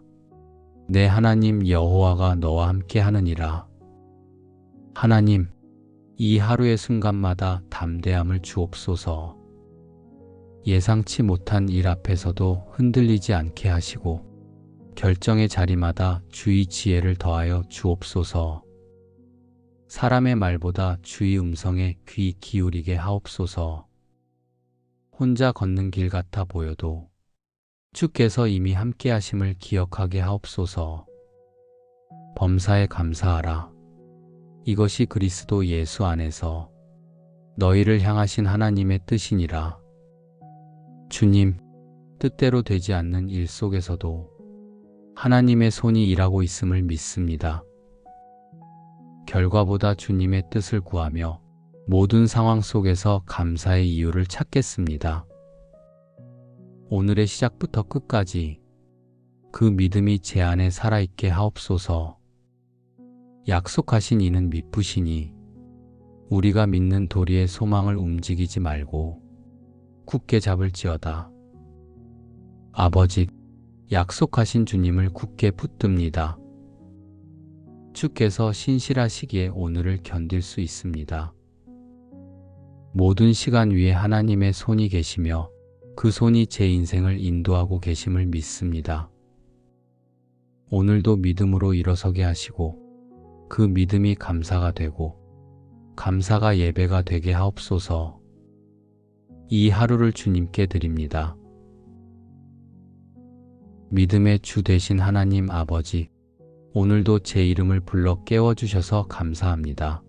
내 하나님 여호와가 너와 함께 하느니라. 하나님, 이 하루의 순간마다 담대함을 주옵소서. 예상치 못한 일 앞에서도 흔들리지 않게 하시고 결정의 자리마다 주의 지혜를 더하여 주옵소서. 사람의 말보다 주의 음성에 귀 기울이게 하옵소서. 혼자 걷는 길 같아 보여도 주께서 이미 함께 하심을 기억하게 하옵소서. 범사에 감사하라. 이것이 그리스도 예수 안에서 너희를 향하신 하나님의 뜻이니라. 주님, 뜻대로 되지 않는 일 속에서도 하나님의 손이 일하고 있음을 믿습니다. 결과보다 주님의 뜻을 구하며 모든 상황 속에서 감사의 이유를 찾겠습니다. 오늘의 시작부터 끝까지 그 믿음이 제 안에 살아있게 하옵소서. 약속하신 이는 미쁘시니 우리가 믿는 도리의 소망을 움직이지 말고 굳게 잡을지어다. 아버지, 약속하신 주님을 굳게 붙듭니다. 주께서 신실하시기에 오늘을 견딜 수 있습니다. 모든 시간 위에 하나님의 손이 계시며 그 손이 제 인생을 인도하고 계심을 믿습니다. 오늘도 믿음으로 일어서게 하시고 그 믿음이 감사가 되고 감사가 예배가 되게 하옵소서. 이 하루를 주님께 드립니다. 믿음의 주 되신 하나님 아버지, 오늘도 제 이름을 불러 깨워주셔서 감사합니다.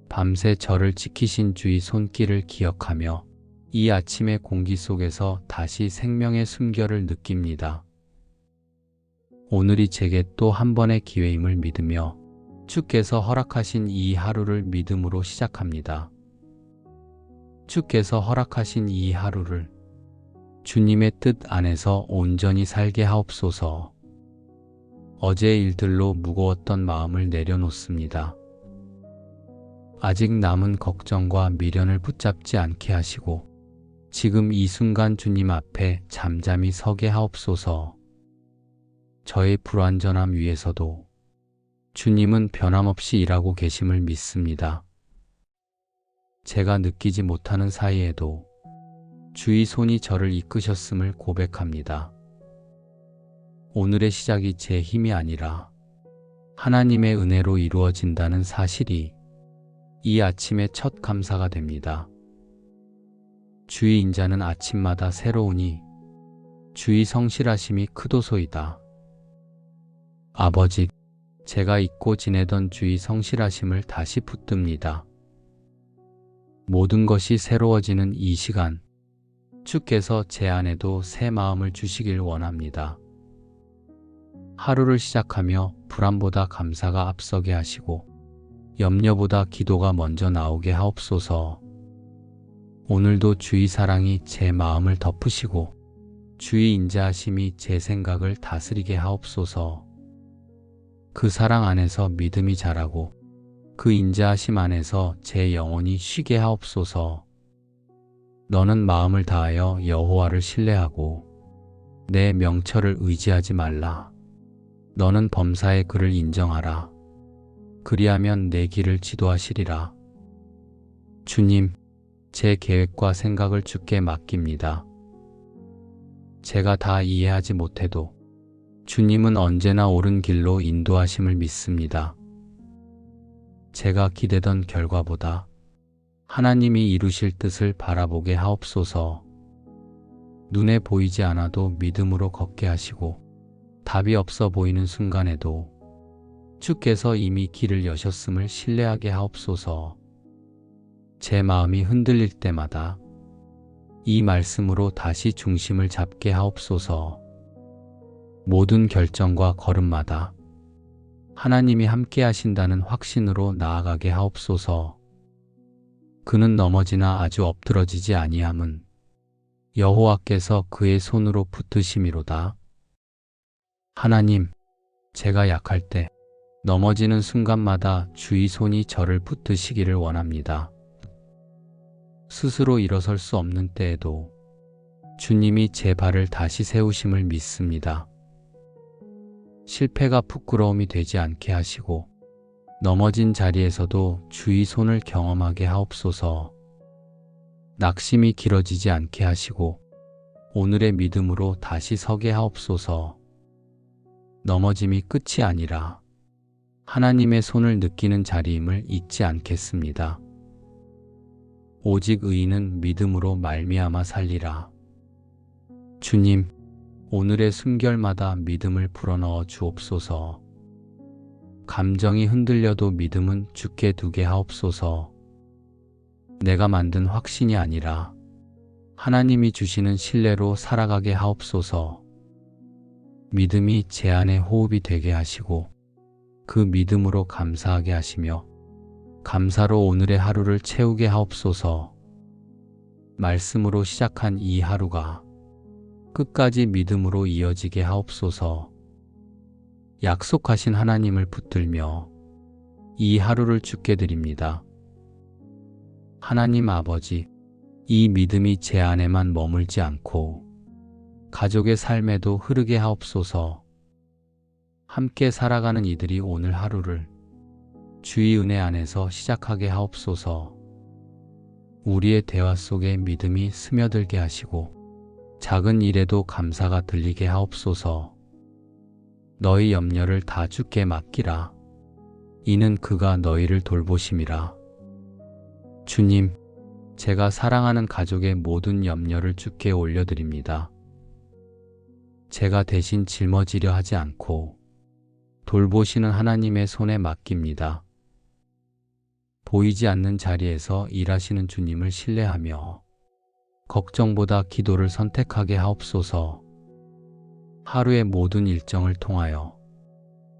밤새 저를 지키신 주의 손길을 기억하며 이 아침의 공기 속에서 다시 생명의 숨결을 느낍니다. 오늘이 제게 또 한 번의 기회임을 믿으며 주께서 허락하신 이 하루를 믿음으로 시작합니다. 주께서 허락하신 이 하루를 주님의 뜻 안에서 온전히 살게 하옵소서. 어제의 일들로 무거웠던 마음을 내려놓습니다. 아직 남은 걱정과 미련을 붙잡지 않게 하시고 지금 이 순간 주님 앞에 잠잠히 서게 하옵소서. 저의 불완전함 위에서도 주님은 변함없이 일하고 계심을 믿습니다. 제가 느끼지 못하는 사이에도 주의 손이 저를 이끄셨음을 고백합니다. 오늘의 시작이 제 힘이 아니라 하나님의 은혜로 이루어진다는 사실이 이 아침의 첫 감사가 됩니다. 주의 인자는 아침마다 새로우니 주의 성실하심이 크도소이다. 아버지, 제가 잊고 지내던 주의 성실하심을 다시 붙듭니다. 모든 것이 새로워지는 이 시간, 주께서 제 안에도 새 마음을 주시길 원합니다. 하루를 시작하며 불안보다 감사가 앞서게 하시고 염려보다 기도가 먼저 나오게 하옵소서. 오늘도 주의 사랑이 제 마음을 덮으시고 주의 인자하심이 제 생각을 다스리게 하옵소서. 그 사랑 안에서 믿음이 자라고 그 인자하심 안에서 제 영혼이 쉬게 하옵소서. 너는 마음을 다하여 여호와를 신뢰하고 내 명철을 의지하지 말라. 너는 범사의 그를 인정하라. 그리하면 내 길을 지도하시리라. 주님, 제 계획과 생각을 주께 맡깁니다. 제가 다 이해하지 못해도 주님은 언제나 옳은 길로 인도하심을 믿습니다. 제가 기대던 결과보다 하나님이 이루실 뜻을 바라보게 하옵소서. 눈에 보이지 않아도 믿음으로 걷게 하시고 답이 없어 보이는 순간에도 주께서 이미 길을 여셨음을 신뢰하게 하옵소서. 제 마음이 흔들릴 때마다 이 말씀으로 다시 중심을 잡게 하옵소서. 모든 결정과 걸음마다 하나님이 함께 하신다는 확신으로 나아가게 하옵소서. 그는 넘어지나 아주 엎드러지지 아니함은 여호와께서 그의 손으로 붙드심이로다. 하나님, 제가 약할 때 넘어지는 순간마다 주의 손이 저를 붙드시기를 원합니다. 스스로 일어설 수 없는 때에도 주님이 제 발을 다시 세우심을 믿습니다. 실패가 부끄러움이 되지 않게 하시고 넘어진 자리에서도 주의 손을 경험하게 하옵소서. 낙심이 길어지지 않게 하시고 오늘의 믿음으로 다시 서게 하옵소서. 넘어짐이 끝이 아니라 하나님의 손을 느끼는 자리임을 잊지 않겠습니다. 오직 의인은 믿음으로 말미암아 살리라. 주님, 오늘의 숨결마다 믿음을 불어넣어 주옵소서. 감정이 흔들려도 믿음은 주께 두게 하옵소서. 내가 만든 확신이 아니라 하나님이 주시는 신뢰로 살아가게 하옵소서. 믿음이 제 안에 호흡이 되게 하시고 그 믿음으로 감사하게 하시며 감사로 오늘의 하루를 채우게 하옵소서. 말씀으로 시작한 이 하루가 끝까지 믿음으로 이어지게 하옵소서. 약속하신 하나님을 붙들며 이 하루를 주께 드립니다. 하나님 아버지, 이 믿음이 제 안에만 머물지 않고 가족의 삶에도 흐르게 하옵소서. 함께 살아가는 이들이 오늘 하루를 주의 은혜 안에서 시작하게 하옵소서. 우리의 대화 속에 믿음이 스며들게 하시고 작은 일에도 감사가 들리게 하옵소서. 너희 염려를 다 주께 맡기라. 이는 그가 너희를 돌보심이라. 주님, 제가 사랑하는 가족의 모든 염려를 주께 올려드립니다. 제가 대신 짊어지려 하지 않고 돌보시는 하나님의 손에 맡깁니다. 보이지 않는 자리에서 일하시는 주님을 신뢰하며 걱정보다 기도를 선택하게 하옵소서. 하루의 모든 일정을 통하여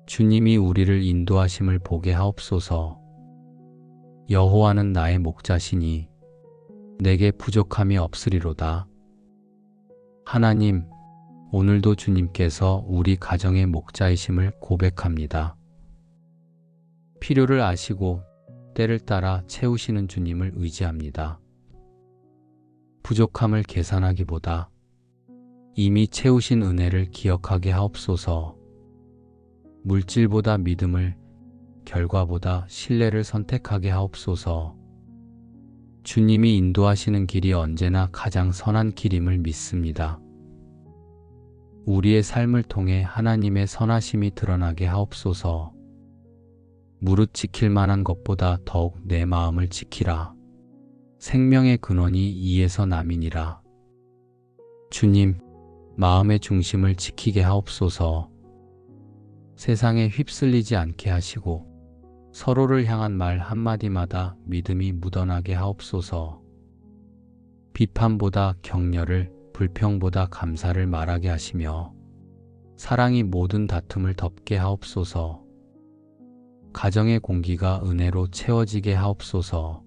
주님이 우리를 인도하심을 보게 하옵소서. 여호와는 나의 목자시니 내게 부족함이 없으리로다. 하나님, 오늘도 주님께서 우리 가정의 목자이심을 고백합니다. 필요를 아시고 때를 따라 채우시는 주님을 의지합니다. 부족함을 계산하기보다 이미 채우신 은혜를 기억하게 하옵소서. 물질보다 믿음을, 결과보다 신뢰를 선택하게 하옵소서. 주님이 인도하시는 길이 언제나 가장 선한 길임을 믿습니다. 우리의 삶을 통해 하나님의 선하심이 드러나게 하옵소서. 무릇 지킬 만한 것보다 더욱 내 마음을 지키라. 생명의 근원이 이에서 남이니라. 주님, 마음의 중심을 지키게 하옵소서. 세상에 휩쓸리지 않게 하시고 서로를 향한 말 한마디마다 믿음이 묻어나게 하옵소서. 비판보다 격려를, 불평보다 감사를 말하게 하시며 사랑이 모든 다툼을 덮게 하옵소서. 가정의 공기가 은혜로 채워지게 하옵소서.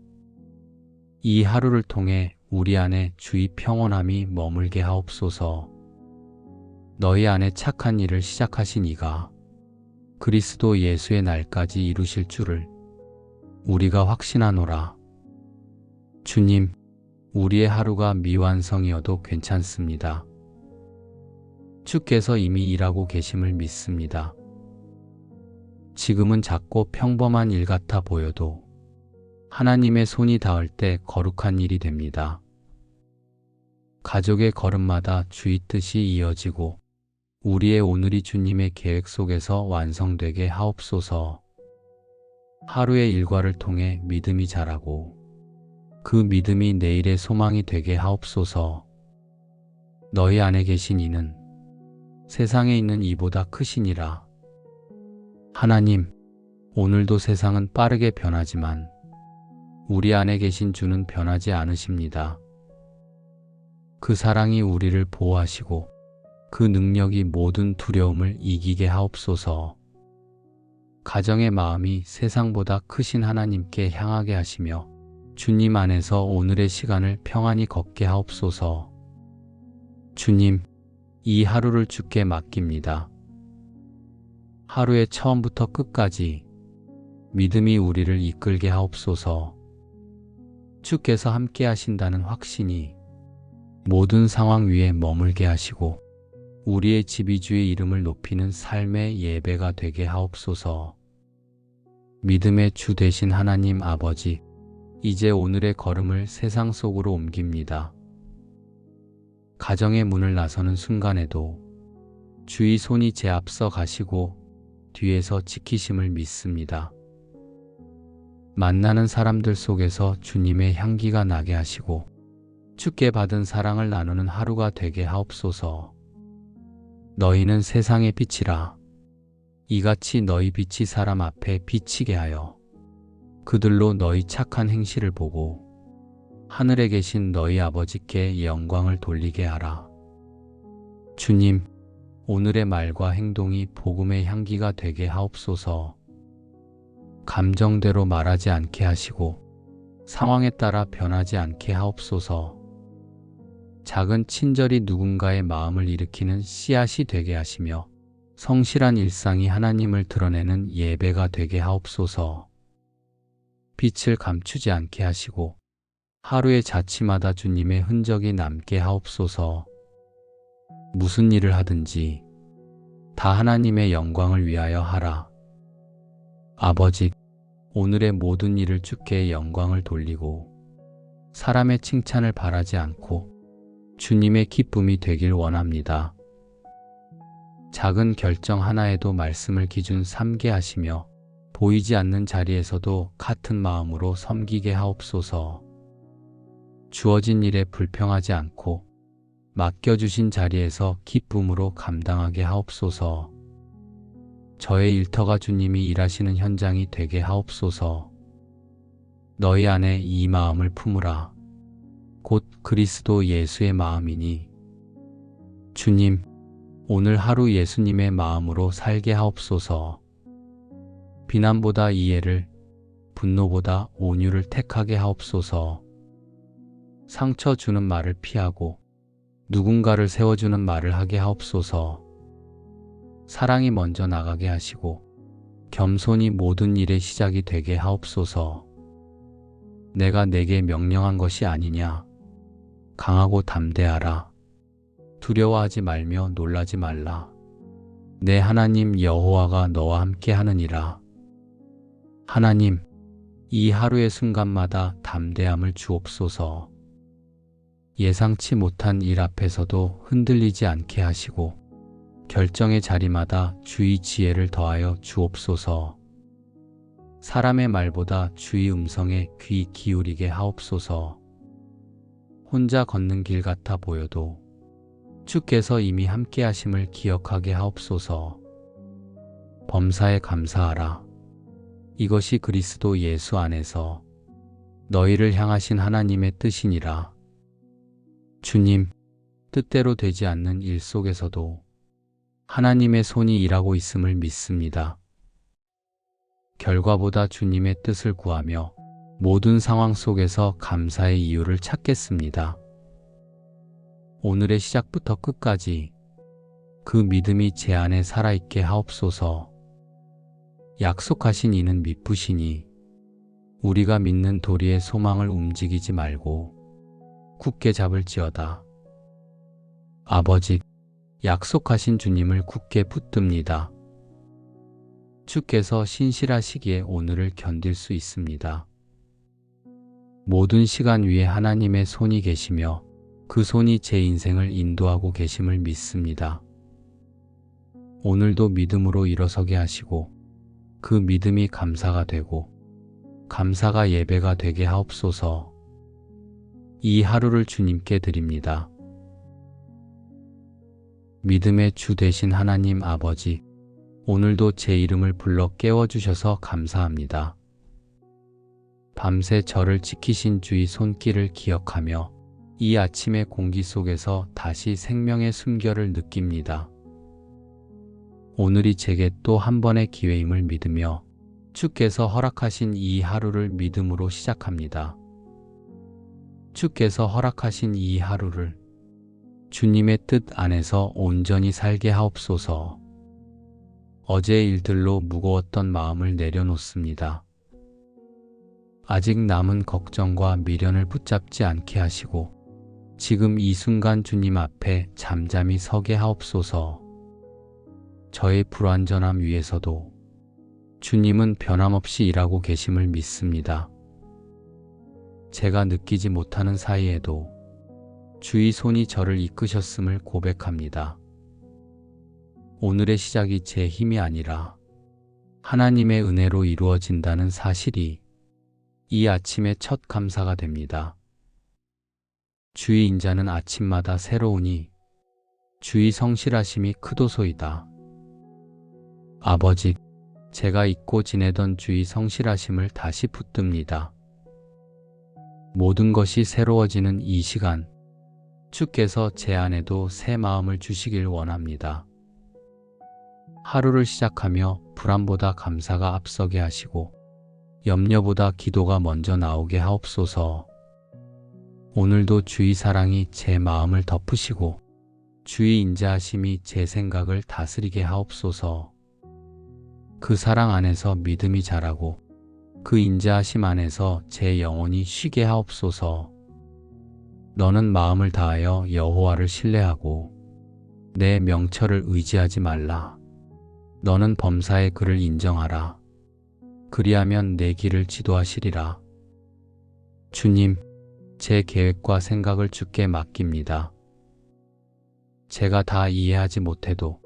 이 하루를 통해 우리 안에 주의 평온함이 머물게 하옵소서. 너희 안에 착한 일을 시작하신 이가 그리스도 예수의 날까지 이루실 줄을 우리가 확신하노라. 주님, 우리의 하루가 미완성이어도 괜찮습니다. 주께서 이미 일하고 계심을 믿습니다. 지금은 작고 평범한 일 같아 보여도 하나님의 손이 닿을 때 거룩한 일이 됩니다. 가족의 걸음마다 주의 뜻이 이어지고 우리의 오늘이 주님의 계획 속에서 완성되게 하옵소서. 하루의 일과를 통해 믿음이 자라고 그 믿음이 내일의 소망이 되게 하옵소서. 너희 안에 계신 이는 세상에 있는 이보다 크시니라. 하나님, 오늘도 세상은 빠르게 변하지만 우리 안에 계신 주는 변하지 않으십니다. 그 사랑이 우리를 보호하시고 그 능력이 모든 두려움을 이기게 하옵소서. 가정의 마음이 세상보다 크신 하나님께 향하게 하시며 주님 안에서 오늘의 시간을 평안히 걷게 하옵소서. 주님, 이 하루를 주께 맡깁니다. 하루의 처음부터 끝까지 믿음이 우리를 이끌게 하옵소서. 주께서 함께 하신다는 확신이 모든 상황 위에 머물게 하시고 우리의 지비주의 이름을 높이는 삶의 예배가 되게 하옵소서. 믿음의 주 되신 하나님 아버지, 이제 오늘의 걸음을 세상 속으로 옮깁니다. 가정의 문을 나서는 순간에도 주의 손이 제 앞서 가시고 뒤에서 지키심을 믿습니다. 만나는 사람들 속에서 주님의 향기가 나게 하시고 주께 받은 사랑을 나누는 하루가 되게 하옵소서. 너희는 세상의 빛이라. 이같이 너희 빛이 사람 앞에 비치게 하여 그들로 너희 착한 행실을 보고 하늘에 계신 너희 아버지께 영광을 돌리게 하라. 주님, 오늘의 말과 행동이 복음의 향기가 되게 하옵소서. 감정대로 말하지 않게 하시고 상황에 따라 변하지 않게 하옵소서. 작은 친절이 누군가의 마음을 일으키는 씨앗이 되게 하시며 성실한 일상이 하나님을 드러내는 예배가 되게 하옵소서. 빛을 감추지 않게 하시고 하루의 자취마다 주님의 흔적이 남게 하옵소서. 무슨 일을 하든지 다 하나님의 영광을 위하여 하라. 아버지, 오늘의 모든 일을 주께 영광을 돌리고 사람의 칭찬을 바라지 않고 주님의 기쁨이 되길 원합니다. 작은 결정 하나에도 말씀을 기준 삼게 하시며 보이지 않는 자리에서도 같은 마음으로 섬기게 하옵소서. 주어진 일에 불평하지 않고 맡겨주신 자리에서 기쁨으로 감당하게 하옵소서. 저의 일터가 주님이 일하시는 현장이 되게 하옵소서. 너희 안에 이 마음을 품으라. 곧 그리스도 예수의 마음이니. 주님, 오늘 하루 예수님의 마음으로 살게 하옵소서. 비난보다 이해를, 분노보다 온유를 택하게 하옵소서. 상처 주는 말을 피하고 누군가를 세워주는 말을 하게 하옵소서. 사랑이 먼저 나가게 하시고 겸손이 모든 일의 시작이 되게 하옵소서. 내가 내게 명령한 것이 아니냐. 강하고 담대하라. 두려워하지 말며 놀라지 말라. 내 하나님 여호와가 너와 함께 하느니라. 하나님, 이 하루의 순간마다 담대함을 주옵소서. 예상치 못한 일 앞에서도 흔들리지 않게 하시고 결정의 자리마다 주의 지혜를 더하여 주옵소서. 사람의 말보다 주의 음성에 귀 기울이게 하옵소서. 혼자 걷는 길 같아 보여도 주께서 이미 함께 하심을 기억하게 하옵소서. 범사에 감사하라. 이것이 그리스도 예수 안에서 너희를 향하신 하나님의 뜻이니라. 주님, 뜻대로 되지 않는 일 속에서도 하나님의 손이 일하고 있음을 믿습니다. 결과보다 주님의 뜻을 구하며 모든 상황 속에서 감사의 이유를 찾겠습니다. 오늘의 시작부터 끝까지 그 믿음이 제 안에 살아있게 하옵소서. 약속하신 이는 미쁘시니 우리가 믿는 도리의 소망을 움직이지 말고 굳게 잡을지어다. 아버지, 약속하신 주님을 굳게 붙듭니다. 주께서 신실하시기에 오늘을 견딜 수 있습니다. 모든 시간 위에 하나님의 손이 계시며 그 손이 제 인생을 인도하고 계심을 믿습니다. 오늘도 믿음으로 일어서게 하시고 그 믿음이 감사가 되고 감사가 예배가 되게 하옵소서. 이 하루를 주님께 드립니다. 믿음의 주 되신 하나님 아버지, 오늘도 제 이름을 불러 깨워주셔서 감사합니다. 밤새 저를 지키신 주의 손길을 기억하며 이 아침의 공기 속에서 다시 생명의 숨결을 느낍니다. 오늘이 제게 또 한 번의 기회임을 믿으며 주께서 허락하신 이 하루를 믿음으로 시작합니다. 주께서 허락하신 이 하루를 주님의 뜻 안에서 온전히 살게 하옵소서. 어제의 일들로 무거웠던 마음을 내려놓습니다. 아직 남은 걱정과 미련을 붙잡지 않게 하시고 지금 이 순간 주님 앞에 잠잠히 서게 하옵소서. 저의 불완전함 위에서도 주님은 변함없이 일하고 계심을 믿습니다. 제가 느끼지 못하는 사이에도 주의 손이 저를 이끄셨음을 고백합니다. 오늘의 시작이 제 힘이 아니라 하나님의 은혜로 이루어진다는 사실이 이 아침의 첫 감사가 됩니다. 주의 인자는 아침마다 새로우니 주의 성실하심이 크도소이다. 아버지, 제가 잊고 지내던 주의 성실하심을 다시 붙듭니다. 모든 것이 새로워지는 이 시간, 주께서 제 안에도 새 마음을 주시길 원합니다. 하루를 시작하며 불안보다 감사가 앞서게 하시고 염려보다 기도가 먼저 나오게 하옵소서. 오늘도 주의 사랑이 제 마음을 덮으시고 주의 인자하심이 제 생각을 다스리게 하옵소서. 그 사랑 안에서 믿음이 자라고 그 인자하심 안에서 제 영혼이 쉬게 하옵소서. 너는 마음을 다하여 여호와를 신뢰하고 내 명철을 의지하지 말라. 너는 범사의 그를 인정하라. 그리하면 내 길을 지도하시리라. 주님, 제 계획과 생각을 주께 맡깁니다. 제가 다 이해하지 못해도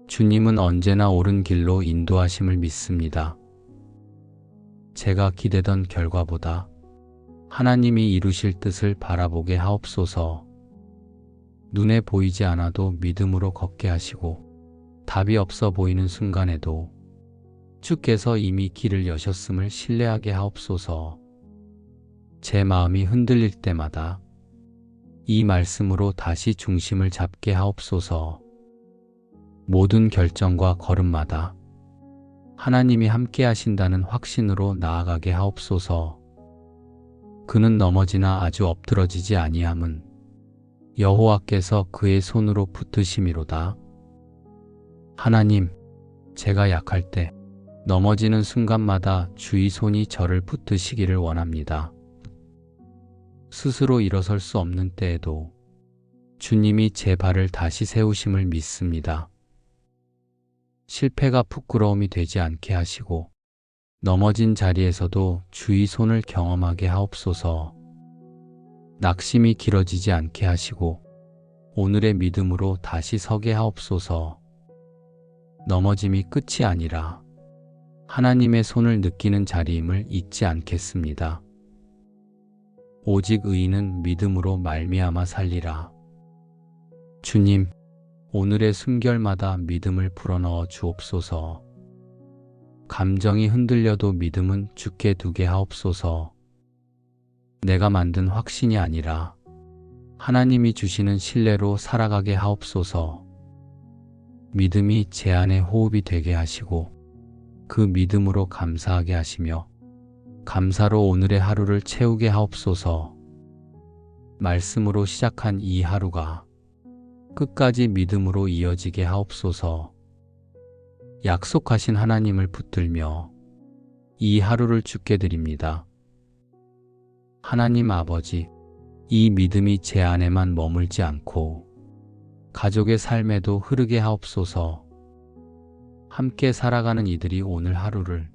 주님은 언제나 옳은 길로 인도하심을 믿습니다. 제가 기대던 결과보다 하나님이 이루실 뜻을 바라보게 하옵소서. 눈에 보이지 않아도 믿음으로 걷게 하시고 답이 없어 보이는 순간에도 주께서 이미 길을 여셨음을 신뢰하게 하옵소서. 제 마음이 흔들릴 때마다 이 말씀으로 다시 중심을 잡게 하옵소서. 모든 결정과 걸음마다 하나님이 함께 하신다는 확신으로 나아가게 하옵소서. 그는 넘어지나 아주 엎드러지지 아니함은 여호와께서 그의 손으로 붙으심이로다. 하나님, 제가 약할 때 넘어지는 순간마다 주의 손이 저를 붙드시기를 원합니다. 스스로 일어설 수 없는 때에도 주님이 제 발을 다시 세우심을 믿습니다. 실패가 부끄러움이 되지 않게 하시고 넘어진 자리에서도 주의 손을 경험하게 하옵소서. 낙심이 길어지지 않게 하시고 오늘의 믿음으로 다시 서게 하옵소서. 넘어짐이 끝이 아니라 하나님의 손을 느끼는 자리임을 잊지 않겠습니다. 오직 의인은 믿음으로 말미암아 살리라. 주님, 오늘의 숨결마다 믿음을 불어넣어 주옵소서. 감정이 흔들려도 믿음은 주께 두게 하옵소서. 내가 만든 확신이 아니라 하나님이 주시는 신뢰로 살아가게 하옵소서. 믿음이 제 안의 호흡이 되게 하시고 그 믿음으로 감사하게 하시며 감사로 오늘의 하루를 채우게 하옵소서. 말씀으로 시작한 이 하루가 끝까지 믿음으로 이어지게 하옵소서. 약속하신 하나님을 붙들며 이 하루를 주께 드립니다. 하나님 아버지, 이 믿음이 제 안에만 머물지 않고 가족의 삶에도 흐르게 하옵소서. 함께 살아가는 이들이 오늘 하루를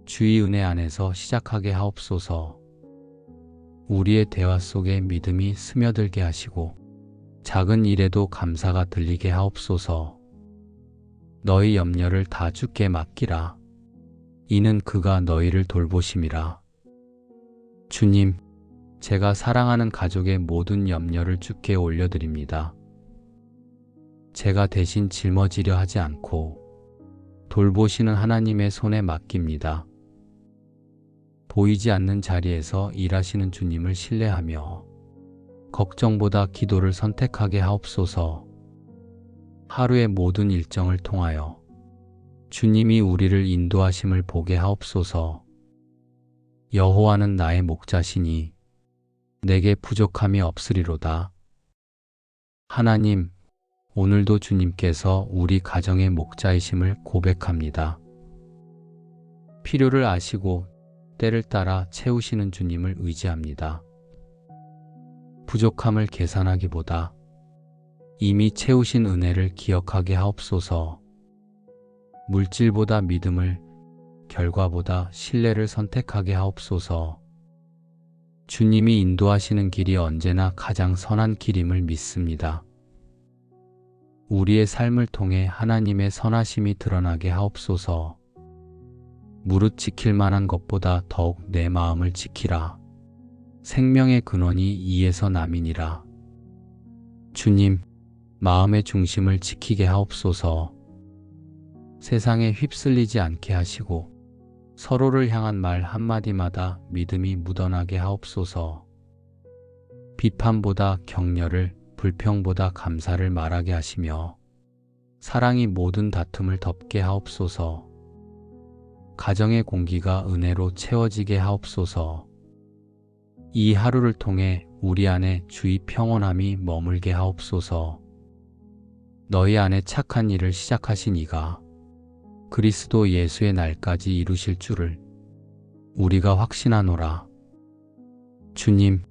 주의 은혜 안에서 시작하게 하옵소서. 우리의 대화 속에 믿음이 스며들게 하시고 작은 일에도 감사가 들리게 하옵소서. 너희 염려를 다 주께 맡기라. 이는 그가 너희를 돌보심이라. 주님, 제가 사랑하는 가족의 모든 염려를 주께 올려드립니다. 제가 대신 짊어지려 하지 않고 돌보시는 하나님의 손에 맡깁니다. 보이지 않는 자리에서 일하시는 주님을 신뢰하며 걱정보다 기도를 선택하게 하옵소서. 하루의 모든 일정을 통하여 주님이 우리를 인도하심을 보게 하옵소서. 여호와는 나의 목자시니 내게 부족함이 없으리로다. 하나님, 오늘도 주님께서 우리 가정의 목자이심을 고백합니다. 필요를 아시고 때를 따라 채우시는 주님을 의지합니다. 부족함을 계산하기보다 이미 채우신 은혜를 기억하게 하옵소서. 물질보다 믿음을, 결과보다 신뢰를 선택하게 하옵소서. 주님이 인도하시는 길이 언제나 가장 선한 길임을 믿습니다. 우리의 삶을 통해 하나님의 선하심이 드러나게 하옵소서. 무릇 지킬 만한 것보다 더욱 내 마음을 지키라. 생명의 근원이 이에서 남이니라. 주님, 마음의 중심을 지키게 하옵소서. 세상에 휩쓸리지 않게 하시고 서로를 향한 말 한마디마다 믿음이 묻어나게 하옵소서. 비판보다 격려를, 불평보다 감사를 말하게 하시며 사랑이 모든 다툼을 덮게 하옵소서. 가정의 공기가 은혜로 채워지게 하옵소서. 이 하루를 통해 우리 안에 주의 평온함이 머물게 하옵소서. 너희 안에 착한 일을 시작하신 이가 그리스도 예수의 날까지 이루실 줄을 우리가 확신하노라. 주님,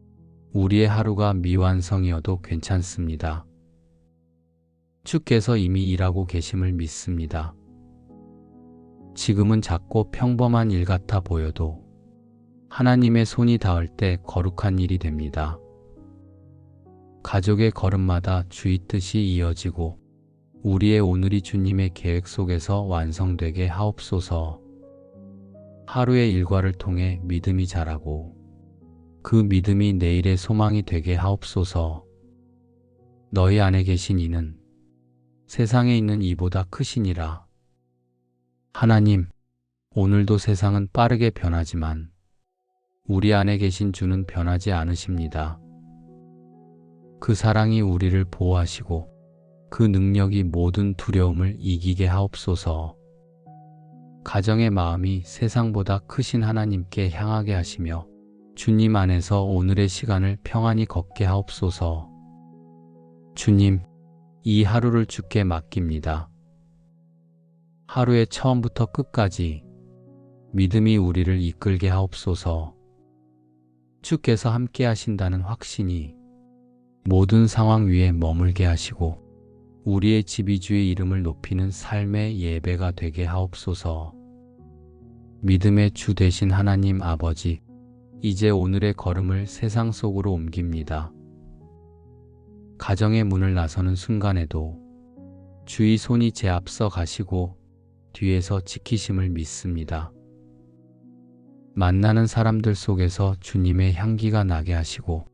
우리의 하루가 미완성이어도 괜찮습니다. 주께서 이미 일하고 계심을 믿습니다. 지금은 작고 평범한 일 같아 보여도 하나님의 손이 닿을 때 거룩한 일이 됩니다. 가족의 걸음마다 주의 뜻이 이어지고 우리의 오늘이 주님의 계획 속에서 완성되게 하옵소서. 하루의 일과를 통해 믿음이 자라고 그 믿음이 내일의 소망이 되게 하옵소서. 너희 안에 계신 이는 세상에 있는 이보다 크시니라. 하나님, 오늘도 세상은 빠르게 변하지만 우리 안에 계신 주는 변하지 않으십니다. 그 사랑이 우리를 보호하시고 그 능력이 모든 두려움을 이기게 하옵소서. 가정의 마음이 세상보다 크신 하나님께 향하게 하시며 주님 안에서 오늘의 시간을 평안히 걷게 하옵소서. 주님, 이 하루를 주께 맡깁니다. 하루의 처음부터 끝까지 믿음이 우리를 이끌게 하옵소서. 주께서 함께 하신다는 확신이 모든 상황 위에 머물게 하시고 우리의 집이 주의 이름을 높이는 삶의 예배가 되게 하옵소서. 믿음의 주 되신 하나님 아버지, 이제 오늘의 걸음을 세상 속으로 옮깁니다. 가정의 문을 나서는 순간에도 주의 손이 제 앞서 가시고 뒤에서 지키심을 믿습니다. 만나는 사람들 속에서 주님의 향기가 나게 하시고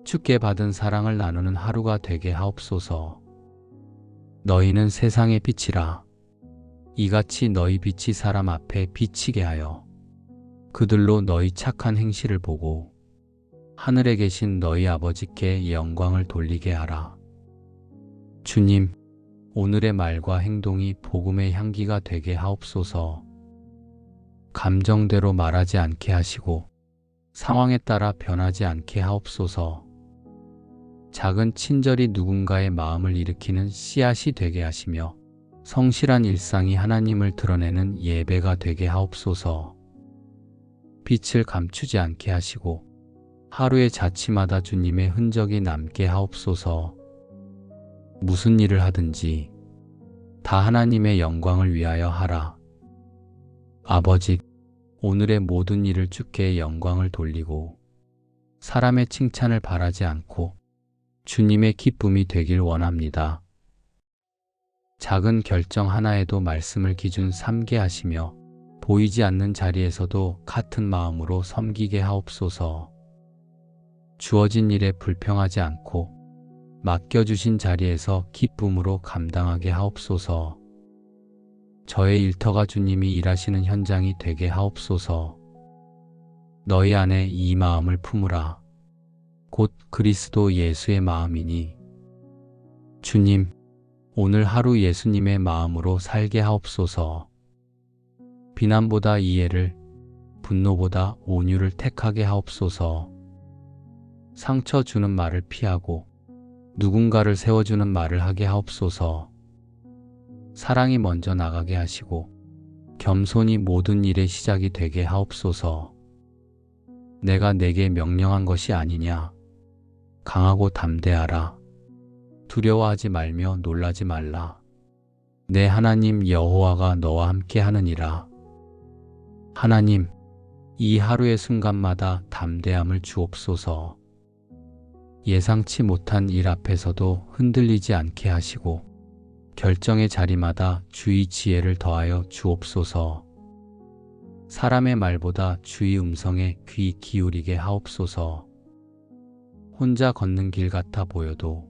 주께 받은 사랑을 나누는 하루가 되게 하옵소서. 너희는 세상의 빛이라. 이같이 너희 빛이 사람 앞에 비치게 하여 그들로 너희 착한 행실을 보고 하늘에 계신 너희 아버지께 영광을 돌리게 하라. 주님, 오늘의 말과 행동이 복음의 향기가 되게 하옵소서. 감정대로 말하지 않게 하시고 상황에 따라 변하지 않게 하옵소서. 작은 친절이 누군가의 마음을 일으키는 씨앗이 되게 하시며 성실한 일상이 하나님을 드러내는 예배가 되게 하옵소서. 빛을 감추지 않게 하시고 하루의 자취마다 주님의 흔적이 남게 하옵소서. 무슨 일을 하든지 다 하나님의 영광을 위하여 하라. 아버지, 오늘의 모든 일을 주께 영광을 돌리고 사람의 칭찬을 바라지 않고 주님의 기쁨이 되길 원합니다. 작은 결정 하나에도 말씀을 기준 삼게 하시며 보이지 않는 자리에서도 같은 마음으로 섬기게 하옵소서. 주어진 일에 불평하지 않고 맡겨주신 자리에서 기쁨으로 감당하게 하옵소서. 저의 일터가 주님이 일하시는 현장이 되게 하옵소서. 너희 안에 이 마음을 품으라. 곧 그리스도 예수의 마음이니. 주님, 오늘 하루 예수님의 마음으로 살게 하옵소서. 비난보다 이해를, 분노보다 온유를 택하게 하옵소서. 상처 주는 말을 피하고 누군가를 세워주는 말을 하게 하옵소서. 사랑이 먼저 나가게 하시고 겸손이 모든 일의 시작이 되게 하옵소서. 내가 내게 명령한 것이 아니냐. 강하고 담대하라. 두려워하지 말며 놀라지 말라. 내 하나님 여호와가 너와 함께 하느니라. 하나님, 이 하루의 순간마다 담대함을 주옵소서. 예상치 못한 일 앞에서도 흔들리지 않게 하시고 결정의 자리마다 주의 지혜를 더하여 주옵소서. 사람의 말보다 주의 음성에 귀 기울이게 하옵소서. 혼자 걷는 길 같아 보여도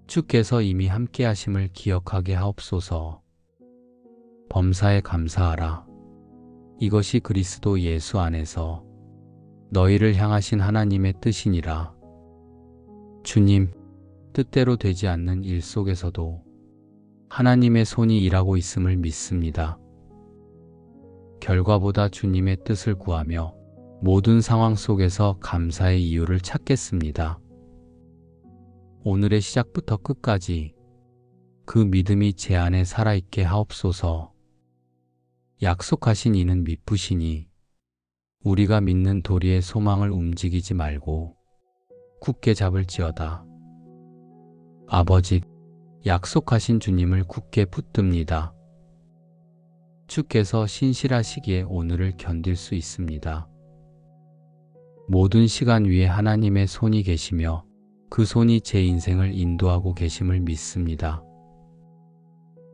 주께서 이미 함께 하심을 기억하게 하옵소서. 범사에 감사하라. 이것이 그리스도 예수 안에서 너희를 향하신 하나님의 뜻이니라. 주님, 뜻대로 되지 않는 일 속에서도 하나님의 손이 일하고 있음을 믿습니다. 결과보다 주님의 뜻을 구하며 모든 상황 속에서 감사의 이유를 찾겠습니다. 오늘의 시작부터 끝까지 그 믿음이 제 안에 살아있게 하옵소서. 약속하신 이는 미쁘시니 우리가 믿는 도리의 소망을 움직이지 말고 굳게 잡을지어다. 아버지, 약속하신 주님을 굳게 붙듭니다. 주께서 신실하시기에 오늘을 견딜 수 있습니다. 모든 시간 위에 하나님의 손이 계시며 그 손이 제 인생을 인도하고 계심을 믿습니다.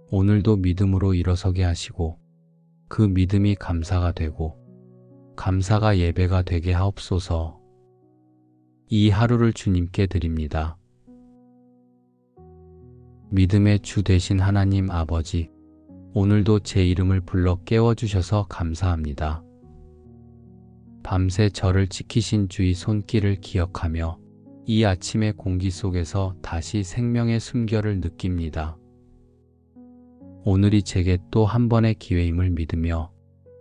오늘도 믿음으로 일어서게 하시고 그 믿음이 감사가 되고 감사가 예배가 되게 하옵소서. 이 하루를 주님께 드립니다. 믿음의 주 되신 하나님 아버지, 오늘도 제 이름을 불러 깨워주셔서 감사합니다. 밤새 저를 지키신 주의 손길을 기억하며 이 아침의 공기 속에서 다시 생명의 숨결을 느낍니다. 오늘이 제게 또 한 번의 기회임을 믿으며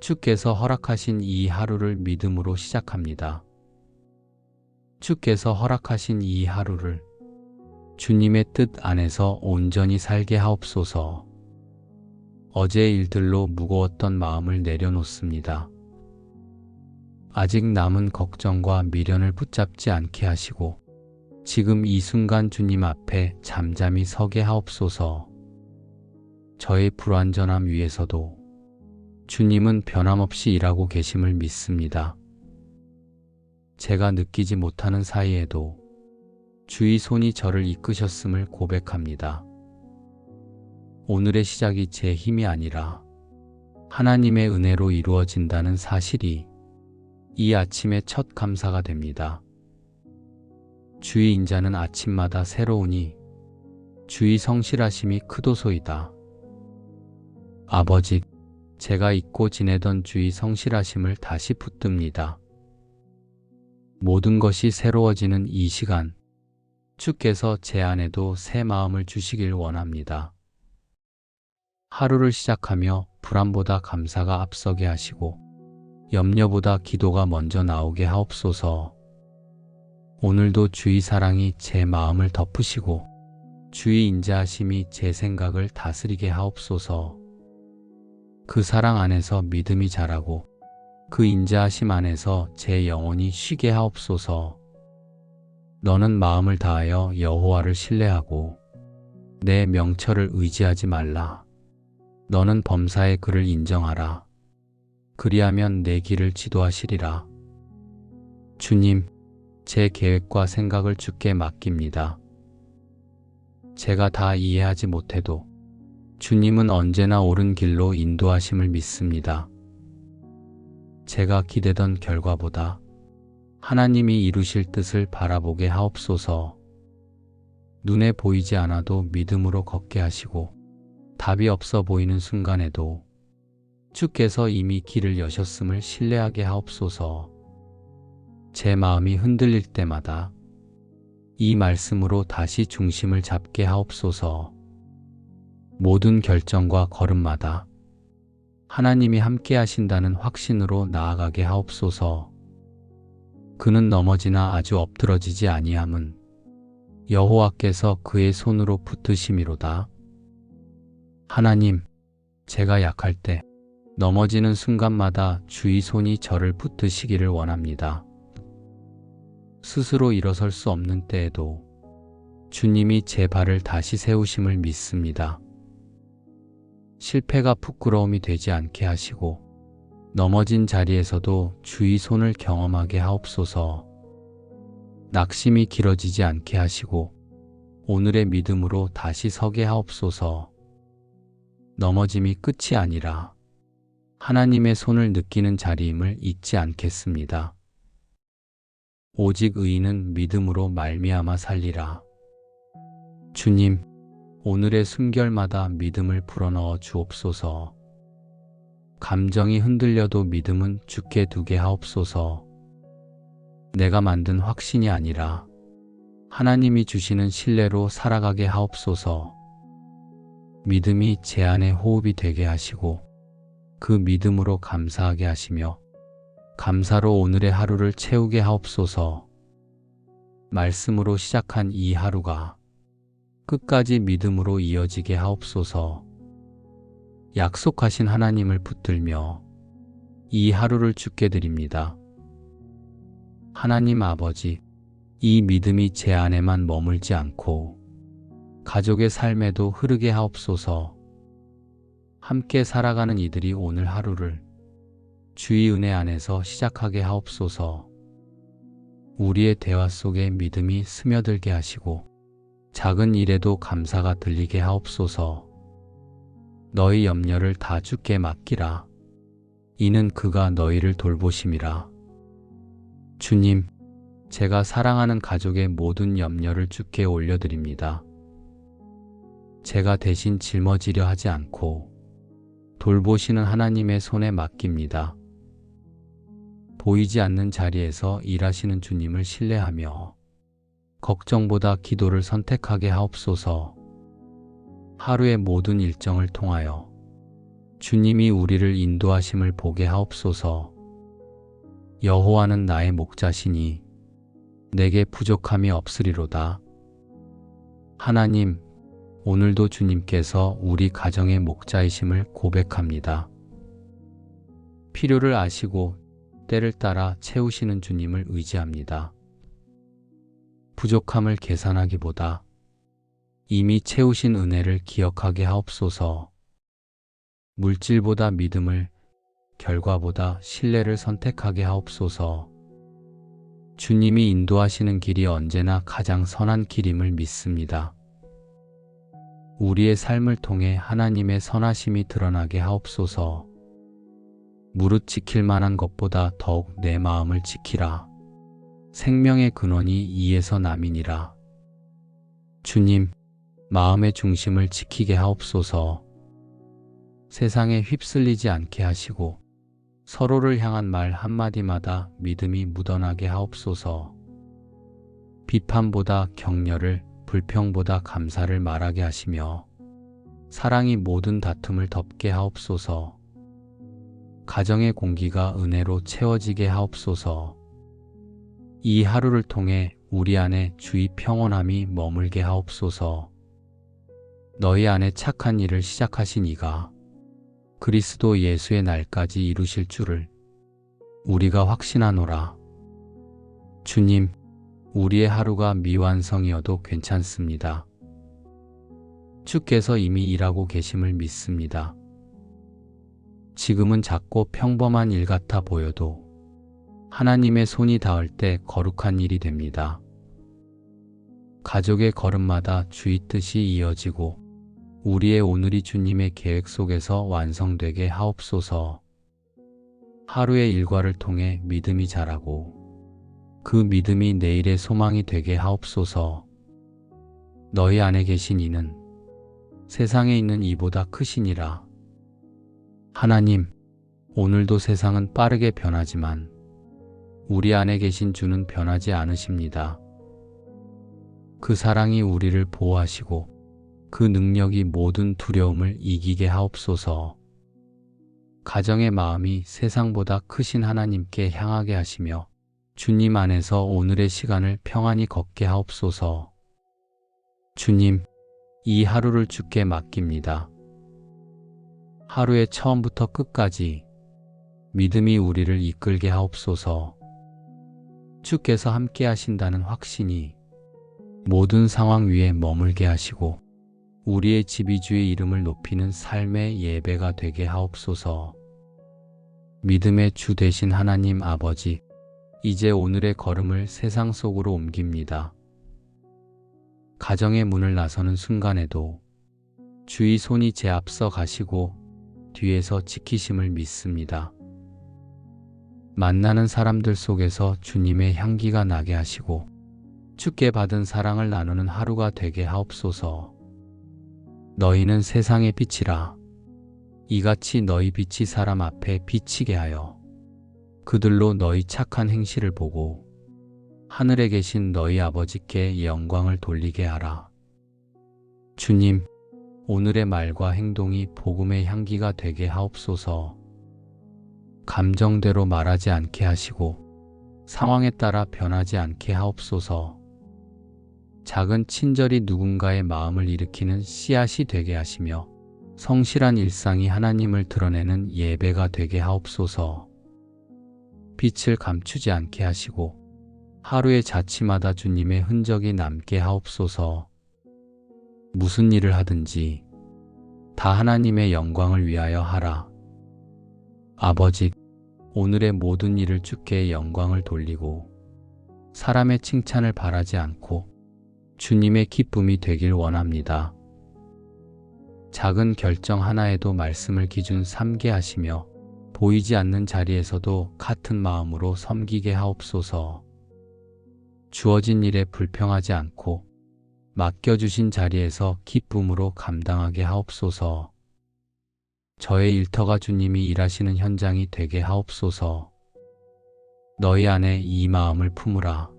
주께서 허락하신 이 하루를 믿음으로 시작합니다. 주께서 허락하신 이 하루를 주님의 뜻 안에서 온전히 살게 하옵소서. 어제의 일들로 무거웠던 마음을 내려놓습니다. 아직 남은 걱정과 미련을 붙잡지 않게 하시고 지금 이 순간 주님 앞에 잠잠히 서게 하옵소서. 저의 불완전함 위에서도 주님은 변함없이 일하고 계심을 믿습니다. 제가 느끼지 못하는 사이에도 주의 손이 저를 이끄셨음을 고백합니다. 오늘의 시작이 제 힘이 아니라 하나님의 은혜로 이루어진다는 사실이 이 아침의 첫 감사가 됩니다. 주의 인자는 아침마다 새로우니 주의 성실하심이 크도소이다. 아버지, 제가 잊고 지내던 주의 성실하심을 다시 붙듭니다. 모든 것이 새로워지는 이 시간, 주께서 제 안에도 새 마음을 주시길 원합니다. 하루를 시작하며 불안보다 감사가 앞서게 하시고 염려보다 기도가 먼저 나오게 하옵소서. 오늘도 주의 사랑이 제 마음을 덮으시고 주의 인자하심이 제 생각을 다스리게 하옵소서. 그 사랑 안에서 믿음이 자라고 그 인자하심 안에서 제 영혼이 쉬게 하옵소서. 너는 마음을 다하여 여호와를 신뢰하고 내 명철을 의지하지 말라. 너는 범사의 그를 인정하라. 그리하면 내 길을 지도하시리라. 주님, 제 계획과 생각을 주께 맡깁니다. 제가 다 이해하지 못해도 주님은 언제나 옳은 길로 인도하심을 믿습니다. 제가 기대던 결과보다 하나님이 이루실 뜻을 바라보게 하옵소서. 눈에 보이지 않아도 믿음으로 걷게 하시고 답이 없어 보이는 순간에도 주께서 이미 길을 여셨음을 신뢰하게 하옵소서. 제 마음이 흔들릴 때마다 이 말씀으로 다시 중심을 잡게 하옵소서. 모든 결정과 걸음마다 하나님이 함께 하신다는 확신으로 나아가게 하옵소서. 그는 넘어지나 아주 엎드러지지 아니함은 여호와께서 그의 손으로 붙드심이로다. 하나님, 제가 약할 때 넘어지는 순간마다 주의 손이 저를 붙드시기를 원합니다. 스스로 일어설 수 없는 때에도 주님이 제 발을 다시 세우심을 믿습니다. 실패가 부끄러움이 되지 않게 하시고 넘어진 자리에서도 주의 손을 경험하게 하옵소서. 낙심이 길어지지 않게 하시고 오늘의 믿음으로 다시 서게 하옵소서. 넘어짐이 끝이 아니라 하나님의 손을 느끼는 자리임을 잊지 않겠습니다. 오직 의인은 믿음으로 말미암아 살리라. 주님, 오늘의 숨결마다 믿음을 불어넣어 주옵소서. 감정이 흔들려도 믿음은 주께 두게 하옵소서. 내가 만든 확신이 아니라 하나님이 주시는 신뢰로 살아가게 하옵소서. 믿음이 제 안에 호흡이 되게 하시고 그 믿음으로 감사하게 하시며 감사로 오늘의 하루를 채우게 하옵소서. 말씀으로 시작한 이 하루가 끝까지 믿음으로 이어지게 하옵소서. 약속하신 하나님을 붙들며 이 하루를 주께 드립니다. 하나님 아버지, 이 믿음이 제 안에만 머물지 않고 가족의 삶에도 흐르게 하옵소서. 함께 살아가는 이들이 오늘 하루를 주의 은혜 안에서 시작하게 하옵소서. 우리의 대화 속에 믿음이 스며들게 하시고 작은 일에도 감사가 들리게 하옵소서. 너희 염려를 다 주께 맡기라. 이는 그가 너희를 돌보심이라. 주님, 제가 사랑하는 가족의 모든 염려를 주께 올려드립니다. 제가 대신 짊어지려 하지 않고 돌보시는 하나님의 손에 맡깁니다. 보이지 않는 자리에서 일하시는 주님을 신뢰하며 걱정보다 기도를 선택하게 하옵소서. 하루의 모든 일정을 통하여 주님이 우리를 인도하심을 보게 하옵소서. 여호와는 나의 목자시니 내게 부족함이 없으리로다. 하나님, 오늘도 주님께서 우리 가정의 목자이심을 고백합니다. 필요를 아시고 때를 따라 채우시는 주님을 의지합니다. 부족함을 계산하기보다 이미 채우신 은혜를 기억하게 하옵소서. 물질보다 믿음을, 결과보다 신뢰를 선택하게 하옵소서. 주님이 인도하시는 길이 언제나 가장 선한 길임을 믿습니다. 우리의 삶을 통해 하나님의 선하심이 드러나게 하옵소서. 무릇 지킬 만한 것보다 더욱 내 마음을 지키라. 생명의 근원이 이에서 남이니라. 주님, 마음의 중심을 지키게 하옵소서. 세상에 휩쓸리지 않게 하시고 서로를 향한 말 한마디마다 믿음이 묻어나게 하옵소서. 비판보다 격려를, 불평보다 감사를 말하게 하시며 사랑이 모든 다툼을 덮게 하옵소서. 가정의 공기가 은혜로 채워지게 하옵소서. 이 하루를 통해 우리 안에 주의 평온함이 머물게 하옵소서. 너희 안에 착한 일을 시작하신 이가 그리스도 예수의 날까지 이루실 줄을 우리가 확신하노라. 주님, 우리의 하루가 미완성이어도 괜찮습니다. 주께서 이미 일하고 계심을 믿습니다. 지금은 작고 평범한 일 같아 보여도 하나님의 손이 닿을 때 거룩한 일이 됩니다. 가족의 걸음마다 주의 뜻이 이어지고 우리의 오늘이 주님의 계획 속에서 완성되게 하옵소서. 하루의 일과를 통해 믿음이 자라고 그 믿음이 내일의 소망이 되게 하옵소서. 너희 안에 계신 이는 세상에 있는 이보다 크시니라. 하나님, 오늘도 세상은 빠르게 변하지만 우리 안에 계신 주는 변하지 않으십니다. 그 사랑이 우리를 보호하시고 그 능력이 모든 두려움을 이기게 하옵소서. 가정의 마음이 세상보다 크신 하나님께 향하게 하시며 주님 안에서 오늘의 시간을 평안히 걷게 하옵소서. 주님, 이 하루를 주께 맡깁니다. 하루의 처음부터 끝까지 믿음이 우리를 이끌게 하옵소서. 주께서 함께 하신다는 확신이 모든 상황 위에 머물게 하시고 우리의 지비주의 이름을 높이는 삶의 예배가 되게 하옵소서. 믿음의 주 되신 하나님 아버지, 이제 오늘의 걸음을 세상 속으로 옮깁니다. 가정의 문을 나서는 순간에도 주의 손이 제 앞서 가시고 뒤에서 지키심을 믿습니다. 만나는 사람들 속에서 주님의 향기가 나게 하시고 주께 받은 사랑을 나누는 하루가 되게 하옵소서. 너희는 세상의 빛이라. 이같이 너희 빛이 사람 앞에 비치게 하여 그들로 너희 착한 행실을 보고 하늘에 계신 너희 아버지께 영광을 돌리게 하라. 주님, 오늘의 말과 행동이 복음의 향기가 되게 하옵소서. 감정대로 말하지 않게 하시고 상황에 따라 변하지 않게 하옵소서. 작은 친절이 누군가의 마음을 일으키는 씨앗이 되게 하시며 성실한 일상이 하나님을 드러내는 예배가 되게 하옵소서. 빛을 감추지 않게 하시고 하루의 자취마다 주님의 흔적이 남게 하옵소서. 무슨 일을 하든지 다 하나님의 영광을 위하여 하라. 아버지, 오늘의 모든 일을 주께 영광을 돌리고 사람의 칭찬을 바라지 않고 주님의 기쁨이 되길 원합니다. 작은 결정 하나에도 말씀을 기준 삼게 하시며 보이지 않는 자리에서도 같은 마음으로 섬기게 하옵소서. 주어진 일에 불평하지 않고 맡겨주신 자리에서 기쁨으로 감당하게 하옵소서. 저의 일터가 주님이 일하시는 현장이 되게 하옵소서. 너희 안에 이 마음을 품으라.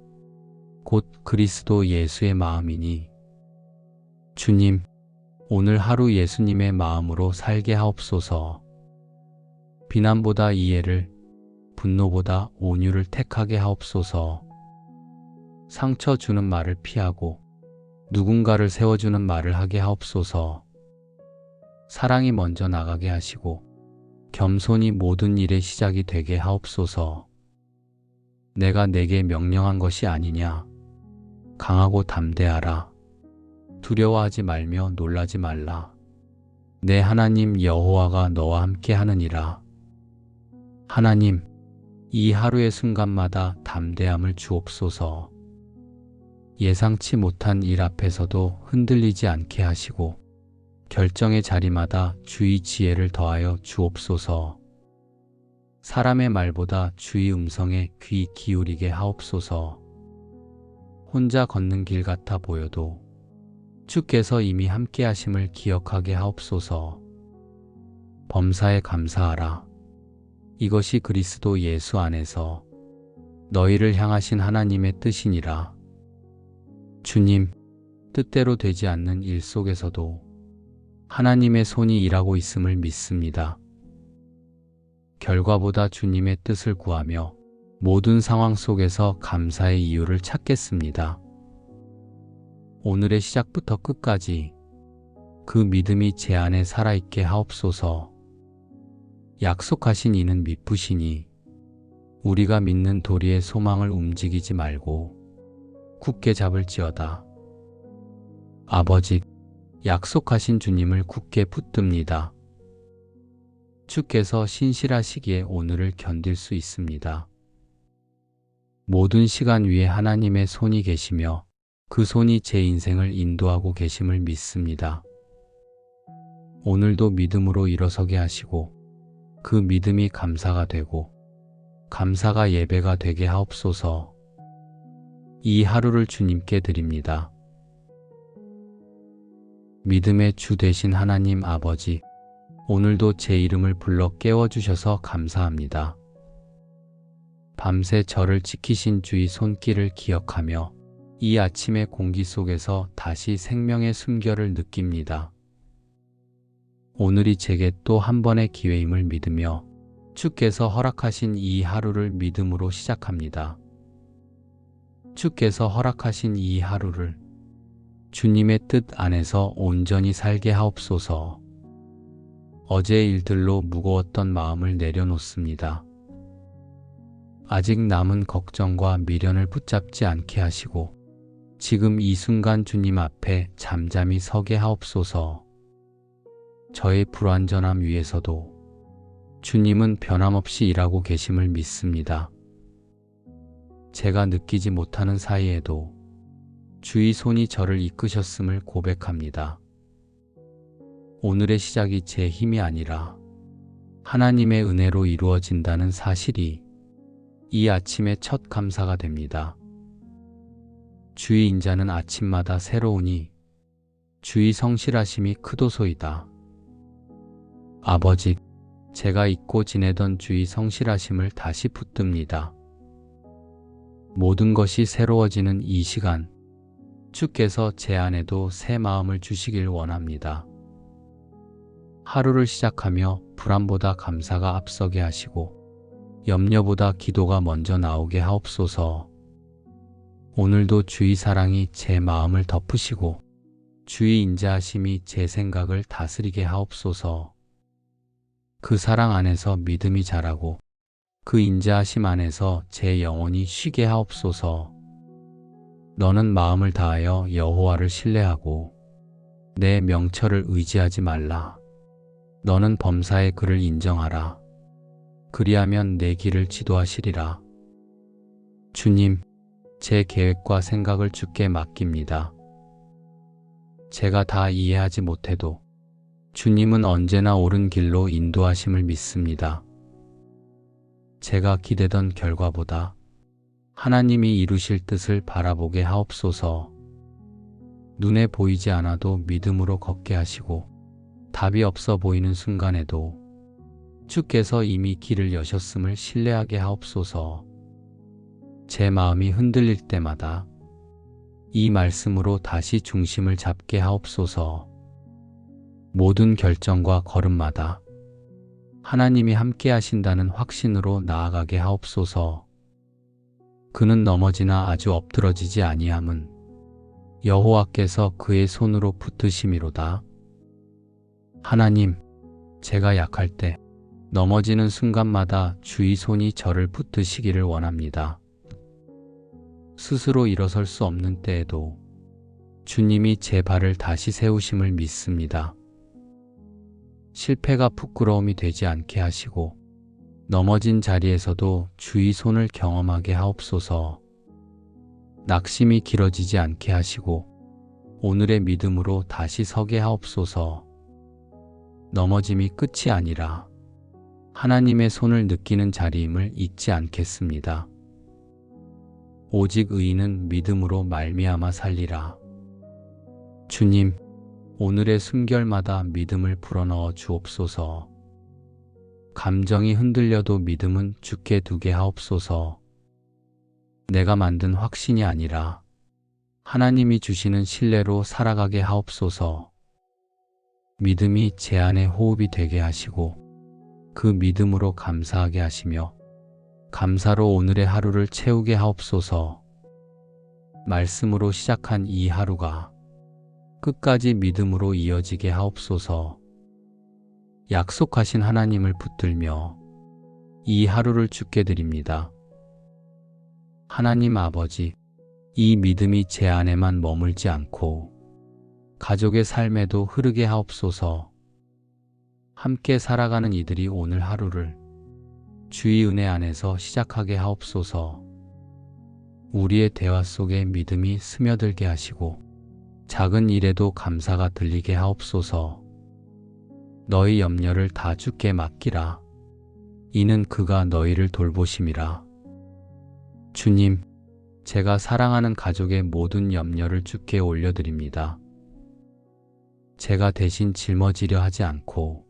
곧 그리스도 예수의 마음이니 주님, 오늘 하루 예수님의 마음으로 살게 하옵소서. 비난보다 이해를, 분노보다 온유를 택하게 하옵소서. 상처 주는 말을 피하고 누군가를 세워주는 말을 하게 하옵소서. 사랑이 먼저 나가게 하시고 겸손이 모든 일의 시작이 되게 하옵소서. 내가 내게 명령한 것이 아니냐. 강하고 담대하라. 두려워하지 말며 놀라지 말라. 내 하나님 여호와가 너와 함께 하느니라. 하나님, 이 하루의 순간마다 담대함을 주옵소서. 예상치 못한 일 앞에서도 흔들리지 않게 하시고 결정의 자리마다 주의 지혜를 더하여 주옵소서. 사람의 말보다 주의 음성에 귀 기울이게 하옵소서. 혼자 걷는 길 같아 보여도 주께서 이미 함께 하심을 기억하게 하옵소서. 범사에 감사하라. 이것이 그리스도 예수 안에서 너희를 향하신 하나님의 뜻이니라. 주님, 뜻대로 되지 않는 일 속에서도 하나님의 손이 일하고 있음을 믿습니다. 결과보다 주님의 뜻을 구하며 모든 상황 속에서 감사의 이유를 찾겠습니다. 오늘의 시작부터 끝까지 그 믿음이 제 안에 살아있게 하옵소서. 약속하신 이는 미쁘시니 우리가 믿는 도리의 소망을 움직이지 말고 굳게 잡을지어다. 아버지, 약속하신 주님을 굳게 붙듭니다. 주께서 신실하시기에 오늘을 견딜 수 있습니다. 모든 시간 위에 하나님의 손이 계시며 그 손이 제 인생을 인도하고 계심을 믿습니다. 오늘도 믿음으로 일어서게 하시고 그 믿음이 감사가 되고 감사가 예배가 되게 하옵소서. 이 하루를 주님께 드립니다. 믿음의 주 되신 하나님 아버지, 오늘도 제 이름을 불러 깨워주셔서 감사합니다. 밤새 저를 지키신 주의 손길을 기억하며 이 아침의 공기 속에서 다시 생명의 숨결을 느낍니다. 오늘이 제게 또 한 번의 기회임을 믿으며 주께서 허락하신 이 하루를 믿음으로 시작합니다. 주께서 허락하신 이 하루를 주님의 뜻 안에서 온전히 살게 하옵소서. 어제의 일들로 무거웠던 마음을 내려놓습니다. 아직 남은 걱정과 미련을 붙잡지 않게 하시고 지금 이 순간 주님 앞에 잠잠히 서게 하옵소서. 저의 불완전함 위에서도 주님은 변함없이 일하고 계심을 믿습니다. 제가 느끼지 못하는 사이에도 주의 손이 저를 이끄셨음을 고백합니다. 오늘의 시작이 제 힘이 아니라 하나님의 은혜로 이루어진다는 사실이 이 아침의 첫 감사가 됩니다. 주의 인자는 아침마다 새로우니 주의 성실하심이 크도소이다. 아버지, 제가 잊고 지내던 주의 성실하심을 다시 붙듭니다. 모든 것이 새로워지는 이 시간, 주께서 제 안에도 새 마음을 주시길 원합니다. 하루를 시작하며 불안보다 감사가 앞서게 하시고 염려보다 기도가 먼저 나오게 하옵소서. 오늘도 주의 사랑이 제 마음을 덮으시고 주의 인자하심이 제 생각을 다스리게 하옵소서. 그 사랑 안에서 믿음이 자라고 그 인자하심 안에서 제 영혼이 쉬게 하옵소서. 너는 마음을 다하여 여호와를 신뢰하고 내 명철을 의지하지 말라. 너는 범사의 그를 인정하라. 그리하면 내 길을 지도하시리라. 주님, 제 계획과 생각을 주께 맡깁니다. 제가 다 이해하지 못해도 주님은 언제나 옳은 길로 인도하심을 믿습니다. 제가 기대던 결과보다 하나님이 이루실 뜻을 바라보게 하옵소서. 눈에 보이지 않아도 믿음으로 걷게 하시고 답이 없어 보이는 순간에도 주께서 이미 길을 여셨음을 신뢰하게 하옵소서. 제 마음이 흔들릴 때마다 이 말씀으로 다시 중심을 잡게 하옵소서. 모든 결정과 걸음마다 하나님이 함께 하신다는 확신으로 나아가게 하옵소서. 그는 넘어지나 아주 엎드러지지 아니함은 여호와께서 그의 손으로 붙드심이로다. 하나님, 제가 약할 때 넘어지는 순간마다 주의 손이 저를 붙드시기를 원합니다. 스스로 일어설 수 없는 때에도 주님이 제 발을 다시 세우심을 믿습니다. 실패가 부끄러움이 되지 않게 하시고 넘어진 자리에서도 주의 손을 경험하게 하옵소서. 낙심이 길어지지 않게 하시고 오늘의 믿음으로 다시 서게 하옵소서. 넘어짐이 끝이 아니라 하나님의 손을 느끼는 자리임을 잊지 않겠습니다. 오직 의인은 믿음으로 말미암아 살리라. 주님, 오늘의 숨결마다 믿음을 불어넣어 주옵소서. 감정이 흔들려도 믿음은 주께 두게 하옵소서. 내가 만든 확신이 아니라 하나님이 주시는 신뢰로 살아가게 하옵소서. 믿음이 제 안에 호흡이 되게 하시고 그 믿음으로 감사하게 하시며 감사로 오늘의 하루를 채우게 하옵소서. 말씀으로 시작한 이 하루가 끝까지 믿음으로 이어지게 하옵소서. 약속하신 하나님을 붙들며 이 하루를 주께 드립니다. 하나님 아버지, 이 믿음이 제 안에만 머물지 않고 가족의 삶에도 흐르게 하옵소서. 함께 살아가는 이들이 오늘 하루를 주의 은혜 안에서 시작하게 하옵소서. 우리의 대화 속에 믿음이 스며들게 하시고 작은 일에도 감사가 들리게 하옵소서. 너희 염려를 다 주께 맡기라. 이는 그가 너희를 돌보심이라. 주님, 제가 사랑하는 가족의 모든 염려를 주께 올려드립니다. 제가 대신 짊어지려 하지 않고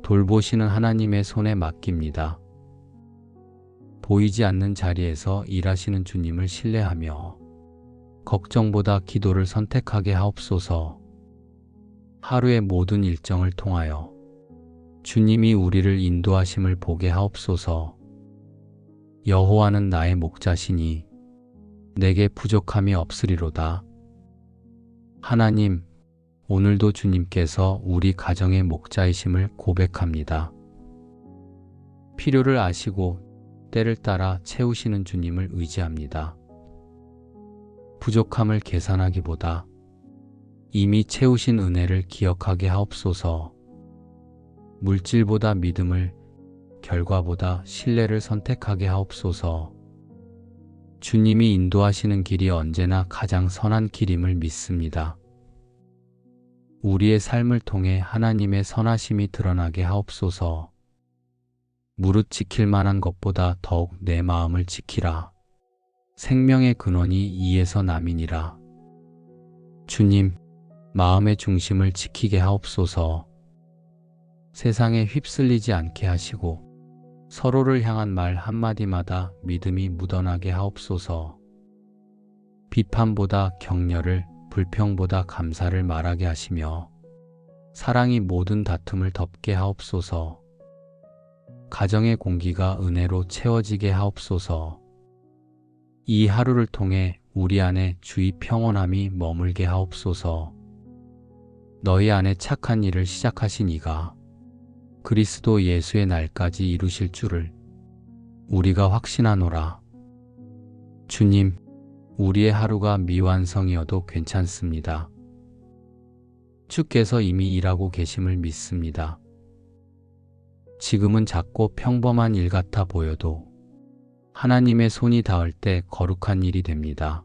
돌보시는 하나님의 손에 맡깁니다. 보이지 않는 자리에서 일하시는 주님을 신뢰하며 걱정보다 기도를 선택하게 하옵소서. 하루의 모든 일정을 통하여 주님이 우리를 인도하심을 보게 하옵소서. 여호와는 나의 목자시니 내게 부족함이 없으리로다. 하나님, 오늘도 주님께서 우리 가정의 목자이심을 고백합니다. 필요를 아시고 때를 따라 채우시는 주님을 의지합니다. 부족함을 계산하기보다 이미 채우신 은혜를 기억하게 하옵소서. 물질보다 믿음을, 결과보다 신뢰를 선택하게 하옵소서. 주님이 인도하시는 길이 언제나 가장 선한 길임을 믿습니다. 우리의 삶을 통해 하나님의 선하심이 드러나게 하옵소서. 무릇 지킬 만한 것보다 더욱 내 마음을 지키라. 생명의 근원이 이에서 남이니라. 주님, 마음의 중심을 지키게 하옵소서. 세상에 휩쓸리지 않게 하시고 서로를 향한 말 한마디마다 믿음이 묻어나게 하옵소서. 비판보다 격려를, 불평보다 감사를 말하게 하시며 사랑이 모든 다툼을 덮게 하옵소서. 가정의 공기가 은혜로 채워지게 하옵소서. 이 하루를 통해 우리 안에 주의 평온함이 머물게 하옵소서. 너희 안에 착한 일을 시작하신 이가 그리스도 예수의 날까지 이루실 줄을 우리가 확신하노라. 주님, 우리의 하루가 미완성이어도 괜찮습니다. 주께서 이미 일하고 계심을 믿습니다. 지금은 작고 평범한 일 같아 보여도 하나님의 손이 닿을 때 거룩한 일이 됩니다.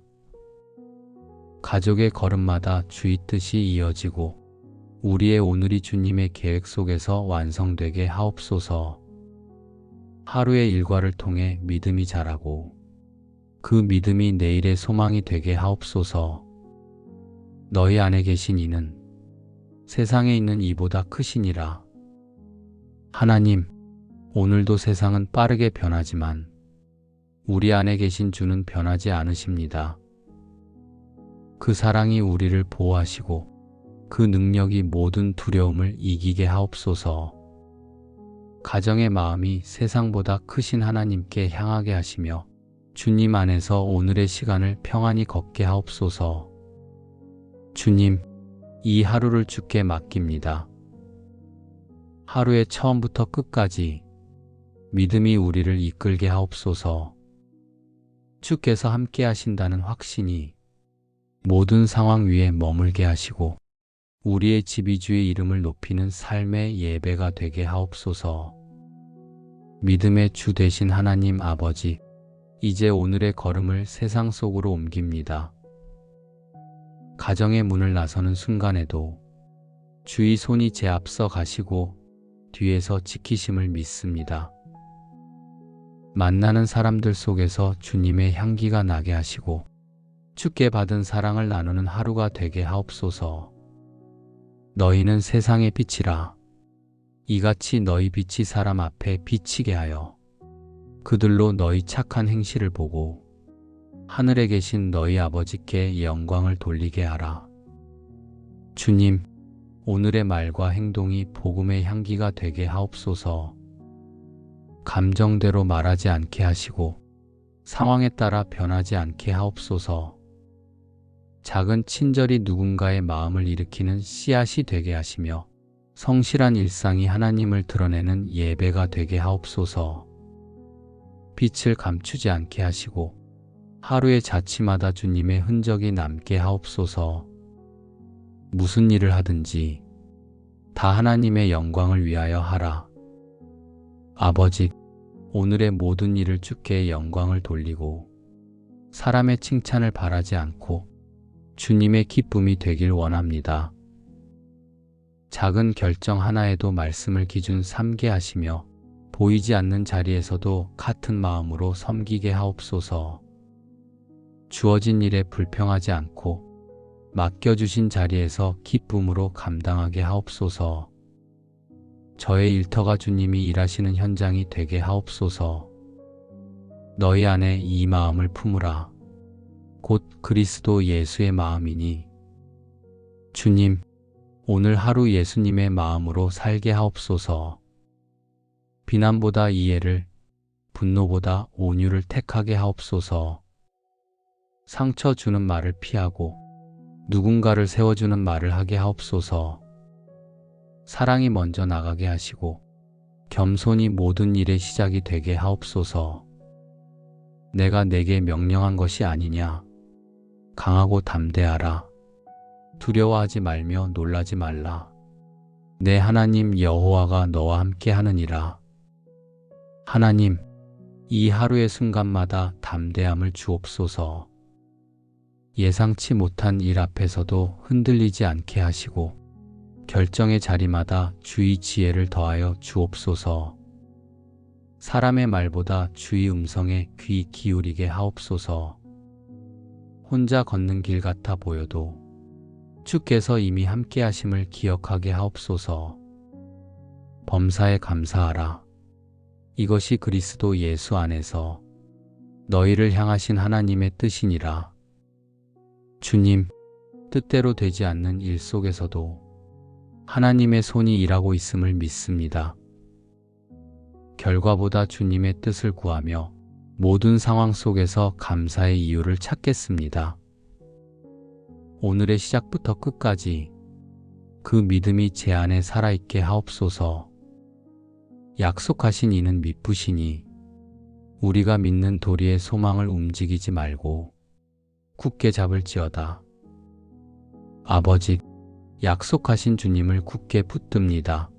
가족의 걸음마다 주의 뜻이 이어지고 우리의 오늘이 주님의 계획 속에서 완성되게 하옵소서. 하루의 일과를 통해 믿음이 자라고 그 믿음이 내일의 소망이 되게 하옵소서. 너희 안에 계신 이는 세상에 있는 이보다 크시니라. 하나님, 오늘도 세상은 빠르게 변하지만 우리 안에 계신 주는 변하지 않으십니다. 그 사랑이 우리를 보호하시고 그 능력이 모든 두려움을 이기게 하옵소서. 가정의 마음이 세상보다 크신 하나님께 향하게 하시며 주님 안에서 오늘의 시간을 평안히 걷게 하옵소서. 주님, 이 하루를 주께 맡깁니다. 하루의 처음부터 끝까지 믿음이 우리를 이끌게 하옵소서. 주께서 함께 하신다는 확신이 모든 상황 위에 머물게 하시고 우리의 집이 주의 이름을 높이는 삶의 예배가 되게 하옵소서. 믿음의 주 되신 하나님 아버지, 이제 오늘의 걸음을 세상 속으로 옮깁니다. 가정의 문을 나서는 순간에도 주의 손이 제 앞서 가시고 뒤에서 지키심을 믿습니다. 만나는 사람들 속에서 주님의 향기가 나게 하시고 주께 받은 사랑을 나누는 하루가 되게 하옵소서. 너희는 세상의 빛이라. 이같이 너희 빛이 사람 앞에 비치게 하여 그들로 너희 착한 행실을 보고 하늘에 계신 너희 아버지께 영광을 돌리게 하라. 주님, 오늘의 말과 행동이 복음의 향기가 되게 하옵소서. 감정대로 말하지 않게 하시고 상황에 따라 변하지 않게 하옵소서. 작은 친절이 누군가의 마음을 일으키는 씨앗이 되게 하시며 성실한 일상이 하나님을 드러내는 예배가 되게 하옵소서. 빛을 감추지 않게 하시고 하루의 자취마다 주님의 흔적이 남게 하옵소서. 무슨 일을 하든지 다 하나님의 영광을 위하여 하라. 아버지, 오늘의 모든 일을 주께 영광을 돌리고 사람의 칭찬을 바라지 않고 주님의 기쁨이 되길 원합니다. 작은 결정 하나에도 말씀을 기준 삼게 하시며 보이지 않는 자리에서도 같은 마음으로 섬기게 하옵소서. 주어진 일에 불평하지 않고 맡겨주신 자리에서 기쁨으로 감당하게 하옵소서. 저의 일터가 주님이 일하시는 현장이 되게 하옵소서. 너희 안에 이 마음을 품으라. 곧 그리스도 예수의 마음이니. 주님, 오늘 하루 예수님의 마음으로 살게 하옵소서. 비난보다 이해를, 분노보다 온유를 택하게 하옵소서. 상처 주는 말을 피하고 누군가를 세워주는 말을 하게 하옵소서. 사랑이 먼저 나가게 하시고 겸손이 모든 일의 시작이 되게 하옵소서. 내가 내게 명령한 것이 아니냐. 강하고 담대하라. 두려워하지 말며 놀라지 말라. 내 하나님 여호와가 너와 함께 하느니라. 하나님, 이 하루의 순간마다 담대함을 주옵소서. 예상치 못한 일 앞에서도 흔들리지 않게 하시고 결정의 자리마다 주의 지혜를 더하여 주옵소서. 사람의 말보다 주의 음성에 귀 기울이게 하옵소서. 혼자 걷는 길 같아 보여도 주께서 이미 함께 하심을 기억하게 하옵소서. 범사에 감사하라. 이것이 그리스도 예수 안에서 너희를 향하신 하나님의 뜻이니라. 주님, 뜻대로 되지 않는 일 속에서도 하나님의 손이 일하고 있음을 믿습니다. 결과보다 주님의 뜻을 구하며 모든 상황 속에서 감사의 이유를 찾겠습니다. 오늘의 시작부터 끝까지 그 믿음이 제 안에 살아있게 하옵소서. 약속하신 이는 미쁘시니 우리가 믿는 도리의 소망을 움직이지 말고 굳게 잡을지어다. 아버지, 약속하신 주님을 굳게 붙듭니다.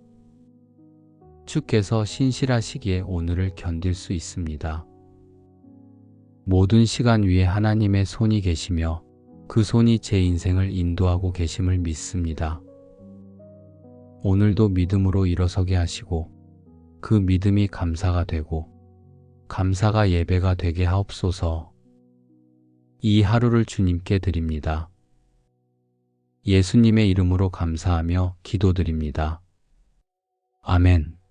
주께서 신실하시기에 오늘을 견딜 수 있습니다. 모든 시간 위에 하나님의 손이 계시며 그 손이 제 인생을 인도하고 계심을 믿습니다. 오늘도 믿음으로 일어서게 하시고 그 믿음이 감사가 되고 감사가 예배가 되게 하옵소서. 이 하루를 주님께 드립니다. 예수님의 이름으로 감사하며 기도드립니다. 아멘.